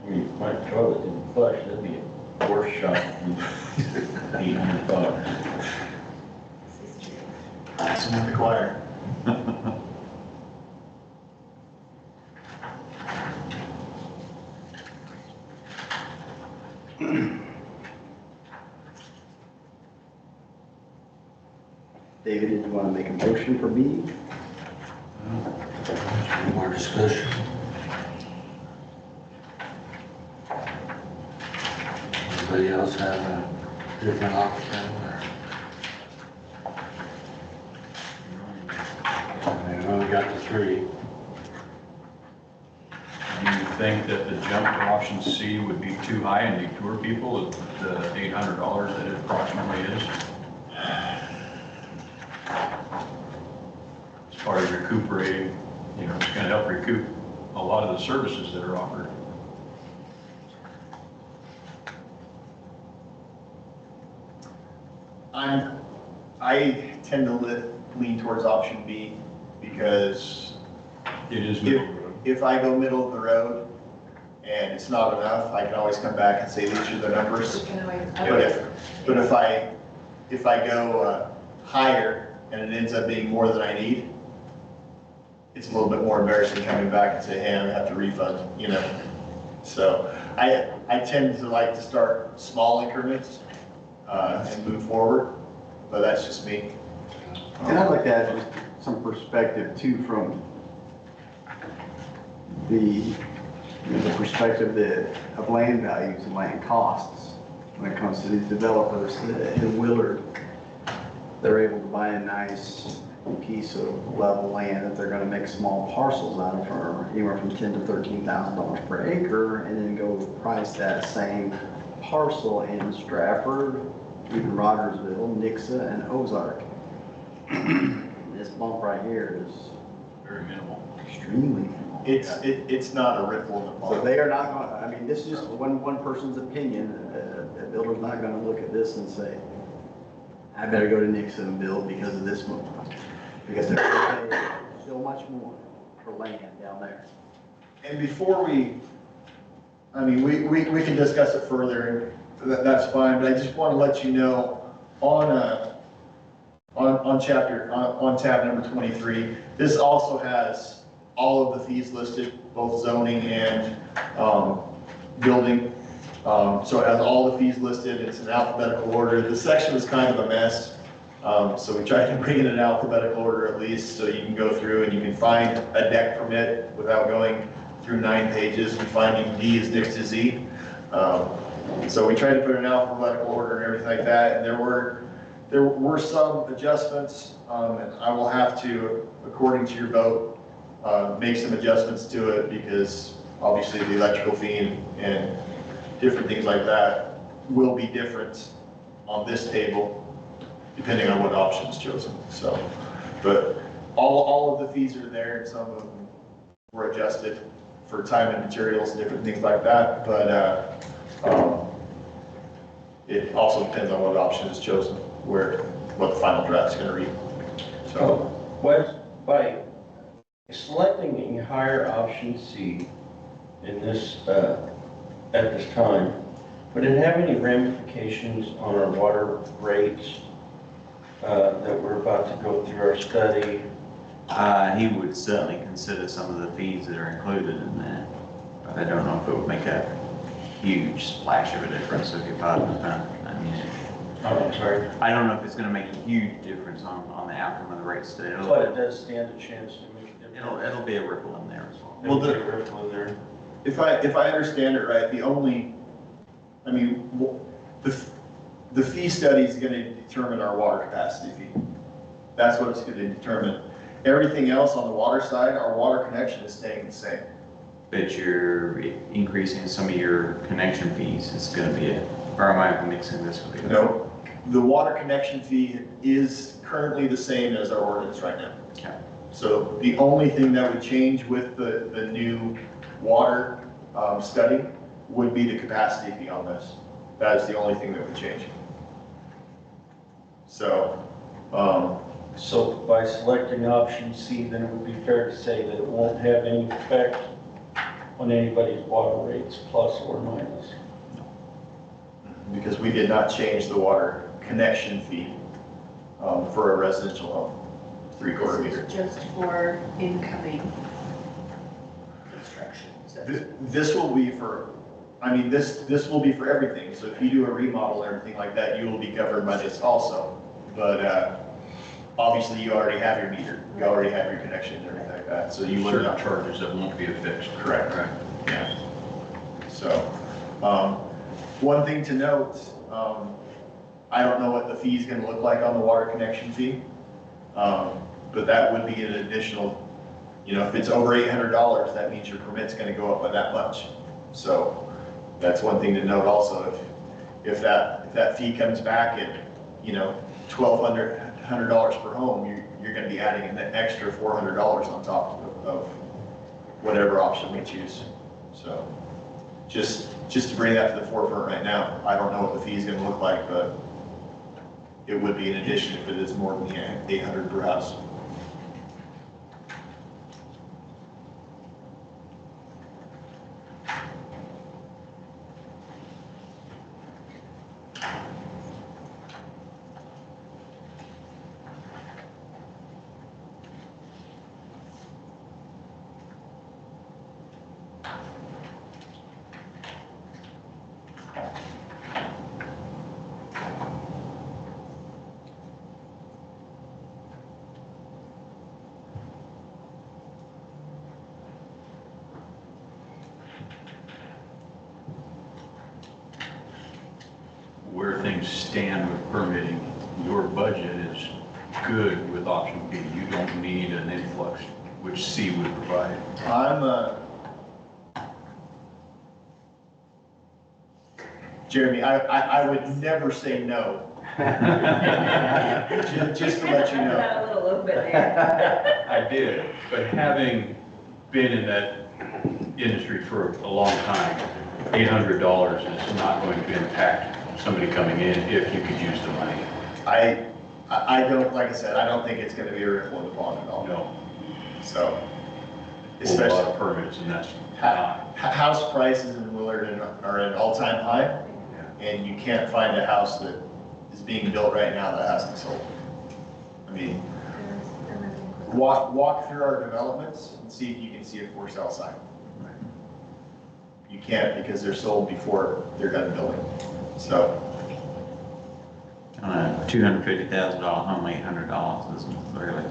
I mean, if my toilet didn't flush, that'd be a worse shock than $800. Some with the choir. David, did you want to make a motion for B? Any more discussion? Anybody else have a different option or? I only got the three. Do you think that the jump to option C would be too high and detour people at the $800 that it approximately is? As far as recuperating, you know, it's gonna help recoup a lot of the services that are offered. I tend to lean towards option B because It is middle of the road. if I go middle of the road and it's not enough, I can always come back and say, these are the numbers. You can always But if I go higher and it ends up being more than I need, it's a little bit more embarrassing coming back and say, hey, I'm gonna have to refund, you know? So I tend to like to start small increments and move forward, but that's just me. And I'd like to add just some perspective too from the perspective of land values and land costs when it comes to these developers in Willard. They're able to buy a nice piece of level land that they're gonna make small parcels out of for anywhere from $10,000 to $13,000 per acre, and then go price that same parcel in Stratford, even Rogersville, Nixa, and Ozark. This bump right here is Very minimal. extremely minimal. It's not a ripple in the So pond. they are not going, I mean, this is just one person's opinion. A builder's not gonna look at this and say, I better go to Nixon and build because of this one. Because they're gonna pay so much more for land down there. And before we can discuss it further, that's fine, but I just want to let you know, on tab number 23, this also has all of the fees listed, both zoning and building. So it has all the fees listed, it's in alphabetical order. The section is kind of a mess, so we tried to bring it in alphabetical order at least, so you can go through and you can find a deck permit without going through 9 pages and finding D is next to Z. So we tried to put it in alphabetical order and everything like that, and there were some adjustments, and I will have to, according to your vote, make some adjustments to it because obviously the electrical fee and different things like that will be different on this table depending on what option is chosen. So, but all of the fees are there, and some of them were adjusted for time and materials and different things like that. But it also depends on what option is chosen, what the final draft is going to read. So, By selecting a higher option C in this, at this time, would it have any ramifications on our water rates that we're about to go through our study? He would certainly consider some of the fees that are included in that. I don't know if it would make a huge splash of a difference if you pardon the pun. I mean, Oh, I'm sorry. I don't know if it's gonna make a huge difference on the outcome of the rate study. But it does stand a chance to make a difference. It'll be a ripple in there as well. Well, It'll be a ripple in there. If I understand it right, the only, I mean, the fee study is gonna determine our water capacity fee. That's what it's gonna determine. Everything else on the water side, our water connection is staying the same. But you're increasing some of your connection fees. It's gonna be or am I mixing this with the other? No, the water connection fee is currently the same as our ordinance right now. Okay. So the only thing that would change with the new water study would be the capacity fee on this. That is the only thing that would change. So, So by selecting option C, then it would be fair to say that it won't have any effect on anybody's water rates, plus or minus. because we did not change the water connection fee for a residential home, 3/4 meter. This is just for incoming construction. This will be for, I mean, this will be for everything. So if you do a remodel or anything like that, you will be covered by this also. But obviously you already have your meter, you already have your connection and everything like that. So you would Certain not. charges that won't be affixed. Correct. Right. Yeah. So, one thing to note, I don't know what the fee is going to look like on the water connection fee. But that would be an additional, you know, if it's over $800, that means your permit's going to go up by that much. So that's one thing to note also. If that fee comes back at, you know, $1,200 per home, you're going to be adding an extra $400 on top of whatever option we choose. So just to bring that to the forefront right now, I don't know what the fee is going to look like, but it would be an addition if it is more than the 800 per house. Where things stand with permitting, your budget is good with option B. You don't need an influx, which C would provide. Jeremy, I would never say no. Just to let you know. That a little bit there. I did, but having been in that industry for a long time, $800 is not going to impact somebody coming in if you could use the money. I don't, like I said, I don't think it's going to be a ripple in the pond at all. No. So, A especially lot of permits, and that's not. house prices in Willard are at an all-time high, and you can't find a house that is being built right now that hasn't sold. I mean, walk through our developments and see if you can see a for sale sign. You can't because they're sold before they're done building. So. On a $250,000 home, $800 isn't really.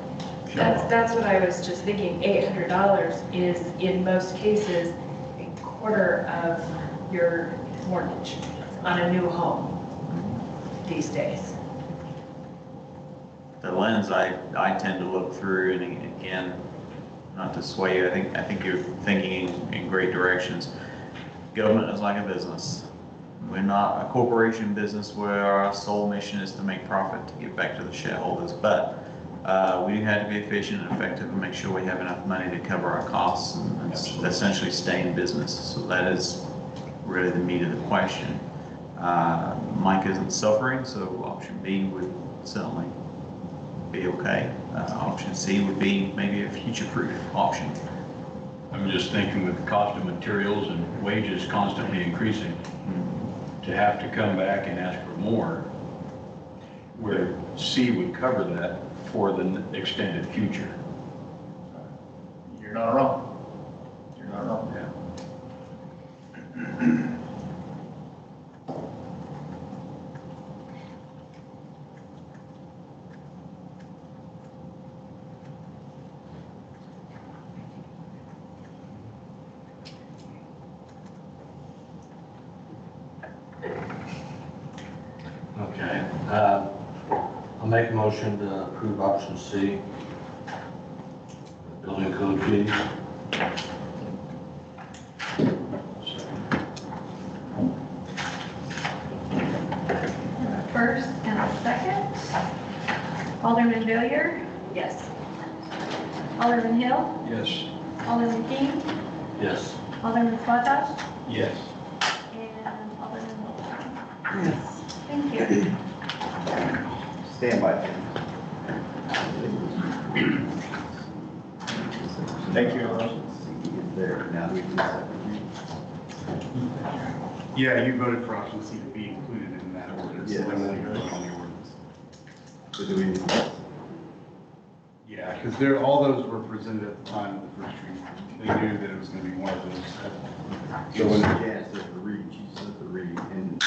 That's what I was just thinking. $800 is in most cases a quarter of your mortgage on a new home these days. The lens I tend to look through, and again, not to sway you, I think you're thinking in great directions. Government is like a business. We're not a corporation business where our sole mission is to make profit to give back to the shareholders, but we have to be efficient and effective and make sure we have enough money to cover our costs and essentially stay in business. So that is really the meat of the question. Mike isn't suffering, so option B would certainly be okay. Option C would be maybe a future-proof option. I'm just thinking with the cost of materials and wages constantly increasing, to have to come back and ask for more, where C would cover that for the extended future. You're not wrong. You're not wrong. Yeah. Okay, I'll make a motion to approve option C. Building code fees. First and a second. Alderman Villier, Yes. Alderman Hill, Yes. Alderman King, Yes. Alderman Swatas, Yes. and Alderman Wilson. Yes. Thank you. Stand by. Thank you. There, now we can. Yeah, you voted for option C to be included in that ordinance. Yeah. So then you vote on the ordinance. So do we? Yeah, because all those were presented at the time of the first reading. They knew that it was going to be one of those. So when Jan says the read, she says the read, and.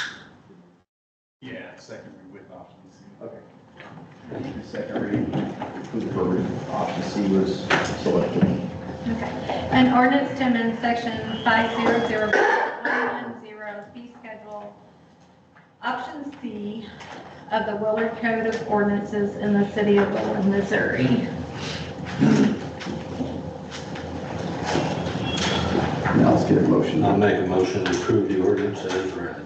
Yeah, second read with option C. Okay. The second read, who voted, option C was selected. Okay. An ordinance to amend section 500110 fee schedule, option C of the Willard Code of Ordinances in the city of Willard, Missouri. Now let's get a motion. I'll make a motion to approve the ordinance as read.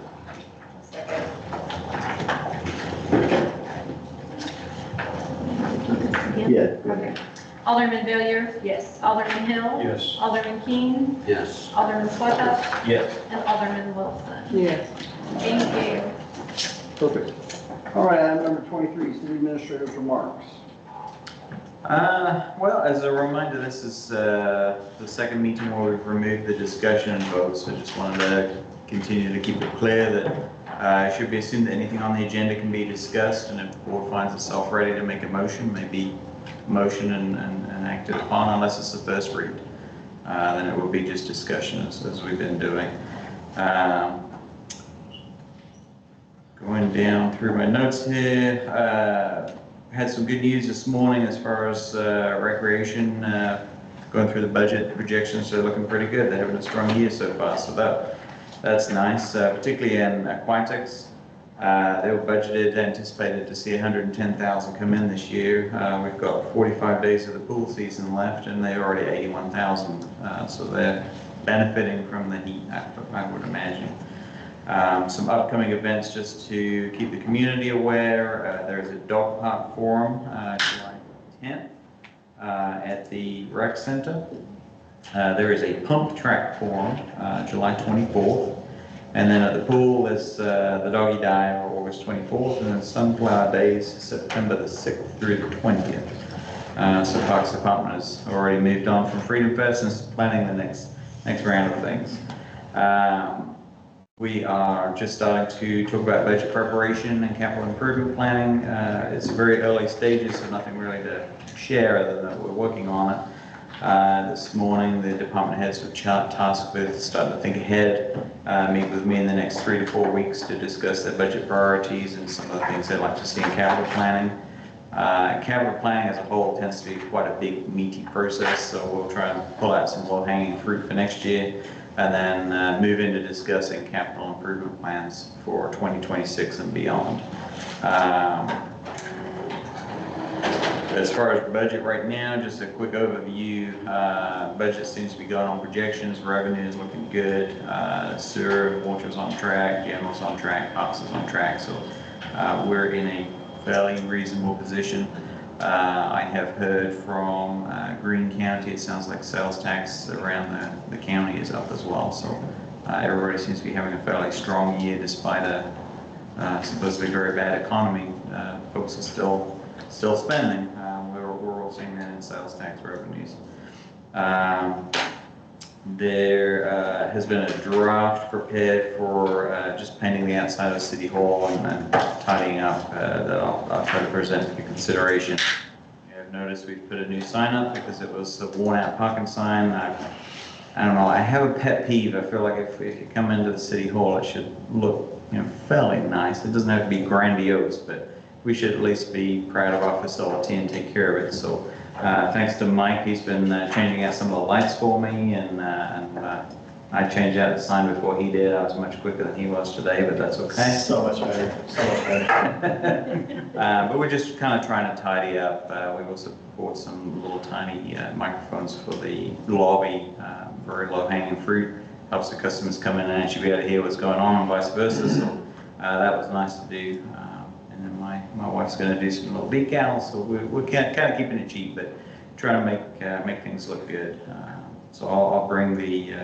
Yeah. Okay. Alderman Villier, Yes. Alderman Hill, Yes. Alderman King, Yes. Alderman Swatas, Yes. and Alderman Wilson. Yes. Thank you. Perfect. All right, item number 23, city administrator's remarks. Well, as a reminder, this is the second meeting where we've removed the discussion and votes. So just wanted to continue to keep it clear that it should be assumed that anything on the agenda can be discussed, and if the board finds itself ready to make a motion, maybe motion and acted upon unless it's the first read. Then it will be just discussion as we've been doing. Going down through my notes here, had some good news this morning as far as recreation. Going through the budget projections, they're looking pretty good. They're having a strong year so far, so that's nice, particularly in aquatics. They were budgeted, anticipated to see 110,000 come in this year. We've got 45 days of the pool season left, and they're already 81,000. So they're benefiting from the heat, I would imagine. Some upcoming events just to keep the community aware. There's a dog park forum July 10th at the rec center. There is a pump track forum July 24th. And then at the pool, there's the doggy dive August 24th, and then Sunflower Days, September the 6th through the 20th. So Parks Department has already moved on from Freedom Fest and is planning the next round of things. We are just starting to talk about budget preparation and capital improvement planning. It's very early stages, so nothing really to share other than that we're working on it. This morning, the department heads were tasked with starting to think ahead, meet with me in the next 3 to 4 weeks to discuss their budget priorities and some of the things they'd like to see in capital planning. Capital planning as a whole tends to be quite a big, meaty process, so we'll try and pull out some low-hanging fruit for next year, and then move into discussing capital improvement plans for 2026 and beyond. As far as budget right now, just a quick overview. Budget seems to be going on projections. Revenue is looking good. Sewer, water's on track. General's on track. Parks is on track. So we're in a fairly reasonable position. I have heard from Greene County. It sounds like sales tax around the county is up as well. So everybody seems to be having a fairly strong year despite a supposedly very bad economy. Folks are still spending. We're all seeing that in sales tax revenues. There has been a draft prepared for just painting the outside of City Hall and tidying up that I'll try to present for consideration. You have noticed we've put a new sign up because it was a worn out parking sign. I don't know, I have a pet peeve. I feel like if you come into the City Hall, it should look fairly nice. It doesn't have to be grandiose, but we should at least be proud of our facility and take care of it. So thanks to Mike, he's been changing out some of the lights for me and I changed out the sign before he did. I was much quicker than he was today, but that's okay. So much better, so much better. But we're just kind of trying to tidy up. We've also bought some little tiny microphones for the lobby, very low hanging fruit. Helps the customers come in and actually be able to hear what's going on and vice versa. So that was nice to do. And then my wife's going to do some little decals. So we're kind of keeping it cheap, but trying to make things look good. So I'll bring the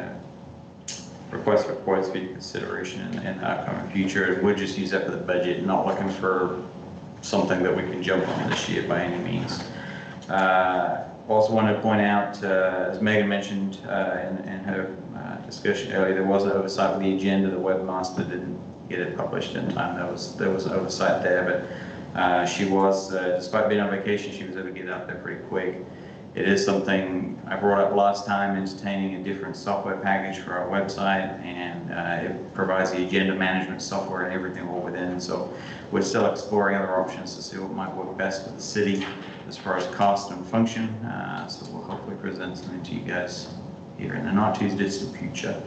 request for quotes for your consideration in the upcoming future. We'll just use that for the budget, not looking for something that we can jump on this year by any means. Also wanted to point out, as Megan mentioned in her discussion earlier, there was an oversight with the agenda. The webmaster didn't get it published in time. There was oversight there, but she was, despite being on vacation, she was able to get it out there pretty quick. It is something I brought up last time, entertaining a different software package for our website, and it provides the agenda management software and everything all within. So we're still exploring other options to see what might work best for the city as far as cost and function. So we'll hopefully present something to you guys here in the not too distant future.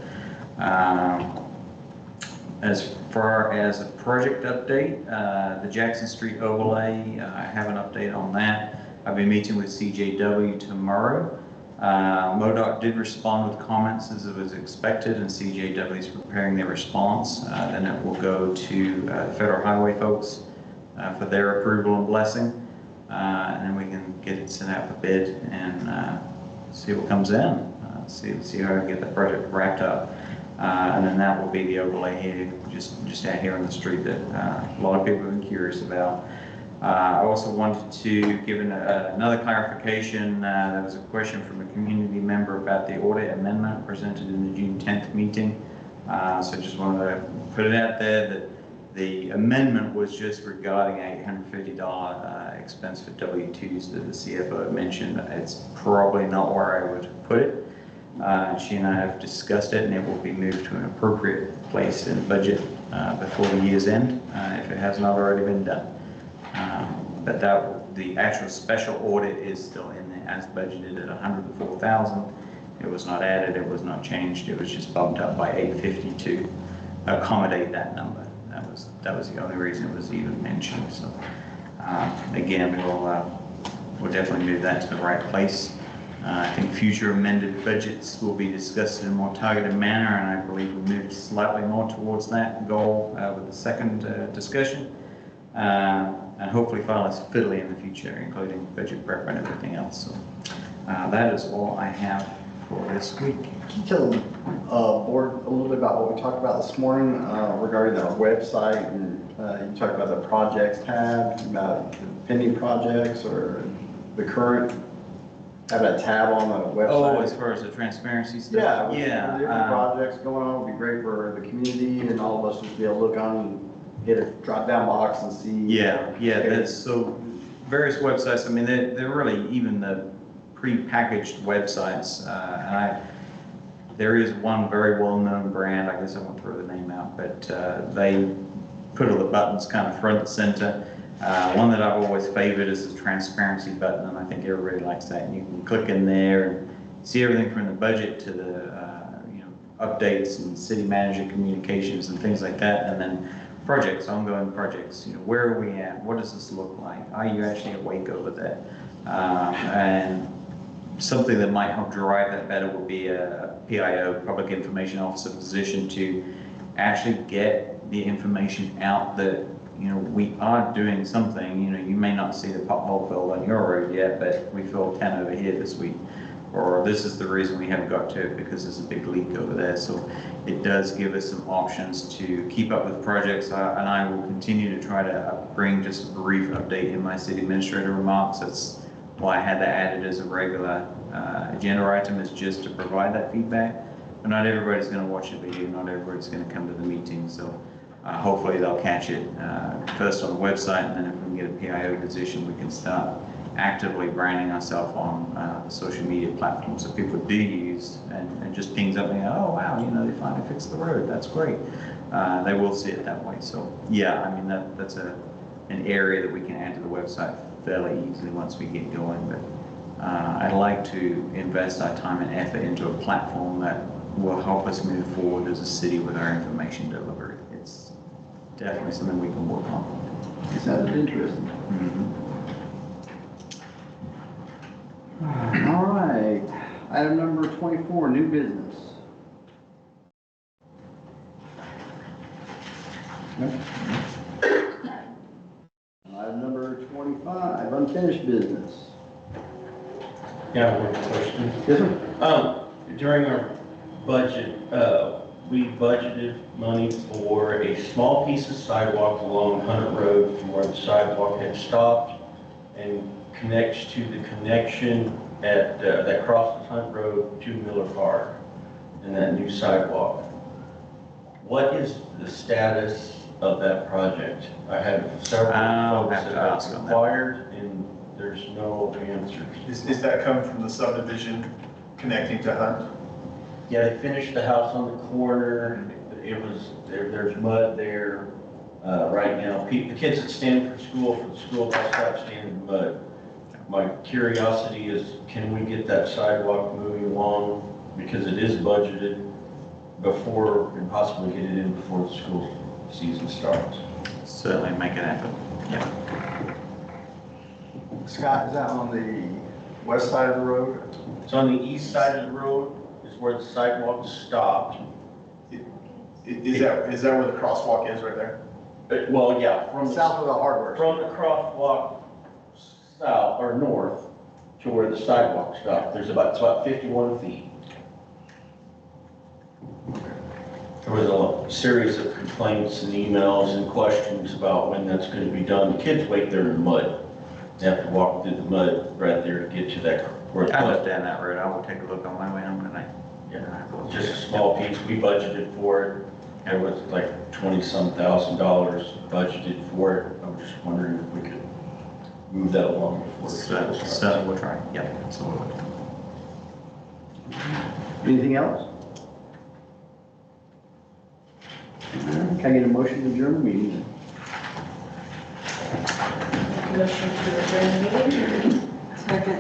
As far as a project update, the Jackson Street overlay, I have an update on that. I'll be meeting with CJW tomorrow. MoDOT did respond with comments as it was expected, and CJW is preparing their response. Then it will go to the Federal Highway folks for their approval and blessing. And then we can get it sent out for bid and see what comes in. See how we can get the project wrapped up. And then that will be the overlay here, just out here on the street that a lot of people have been curious about. I also wanted to give another clarification. There was a question from a community member about the audit amendment presented in the June 10th meeting. So just wanted to put it out there that the amendment was just regarding $850 expense for W-2s that the CFO had mentioned. It's probably not where I would put it. She and I have discussed it, and it will be moved to an appropriate place in the budget before the year's end, if it has not already been done. But the actual special audit is still in there as budgeted at $104,000. It was not added, it was not changed, it was just bumped up by $850 to accommodate that number. That was the only reason it was even mentioned. So again, we'll definitely move that to the right place. I think future amended budgets will be discussed in a more targeted manner, and I believe we moved slightly more towards that goal with the second discussion. And hopefully far less fiddly in the future, including budget prep and everything else. So that is all I have for this week. Can you tell the board a little bit about what we talked about this morning regarding our website? And you talked about the projects tab, about the pending projects or the current, having a tab on the website. Oh, as far as the transparency stuff? Yeah. Different projects going on would be great for the community and all of us to be able to look on and get a drop-down box and see. Yeah, that's so various websites. I mean, they're really even the pre-packaged websites. There is one very well-known brand. I guess I won't throw the name out, but they put all the buttons kind of front and center. One that I've always favored is the transparency button, and I think everybody likes that. And you can click in there and see everything from the budget to the updates and city manager communications and things like that, and then projects, ongoing projects. Where are we at? What does this look like? Are you actually awake over that? And something that might help drive that better would be a PIO, Public Information Officer position, to actually get the information out that we are doing something. You may not see the pothole filled on your road yet, but we filled 10 over here this week. Or this is the reason we haven't got to it, because there's a big leak over there. So it does give us some options to keep up with projects, and I will continue to try to bring just a brief update in my city administrator remarks. That's why I had that added as a regular agenda item, is just to provide that feedback. But not everybody's going to watch the video, not everybody's going to come to the meeting. So hopefully they'll catch it first on the website, and then if we can get a PIO position, we can start actively branding ourselves on the social media platforms that people do use, and just pings up and go, oh wow, they finally fixed the road, that's great. They will see it that way. So yeah, I mean that's an area that we can add to the website fairly easily once we get going. But I'd like to invest our time and effort into a platform that will help us move forward as a city with our information delivery. It's definitely something we can work on. Sounds interesting. All right, item number 24, new business. Item number 25, unfinished business. Yeah, one question. Yes, sir. During our budget, we budgeted money for a small piece of sidewalk along Hunt Road from where the sidewalk had stopped and connects to the connection at, that crosses Hunt Road to Miller Park and that new sidewalk. What is the status of that project? I had several I'll folks have to that ask have on that. inquired and there's no answers. Is that coming from the subdivision connecting to Hunt? Yeah, they finished the house on the corner. It was, there's mud there right now. The kids that stand for school, for the school bus stop, stand in mud. My curiosity is, can we get that sidewalk moving along? Because it is budgeted before, and possibly get it in before the school season starts. Certainly make it happen. Yeah. Scott, is that on the west side of the road? It's on the east side of the road, is where the sidewalk stopped. Is that where the crosswalk is right there? Well, yeah, from the South of the hardware. From the crosswalk south or north to where the sidewalk stopped, it's about 51 feet. There was a series of complaints and emails and questions about when that's going to be done. The kids wait there in the mud. They have to walk through the mud right there to get to that. I lived down that road. I will take a look on my way home tonight. Yeah, just a small piece. We budgeted for it. There was like $20-some thousand budgeted for it. I was just wondering if we could move that along before the school starts. So we'll try. Yep, absolutely. Anything else? Can I get a motion to adjourn the meeting? Motion to adjourn the meeting. Second.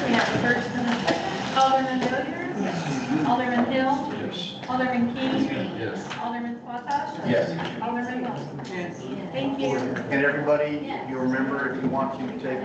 We have the first and a second. Alderman Hilliard? Alderman Hill? Yes. Alderman Key? Yes. Alderman Swatas? Yes. Alderman Wilson? Yes. Thank you. And everybody, you remember if you want to take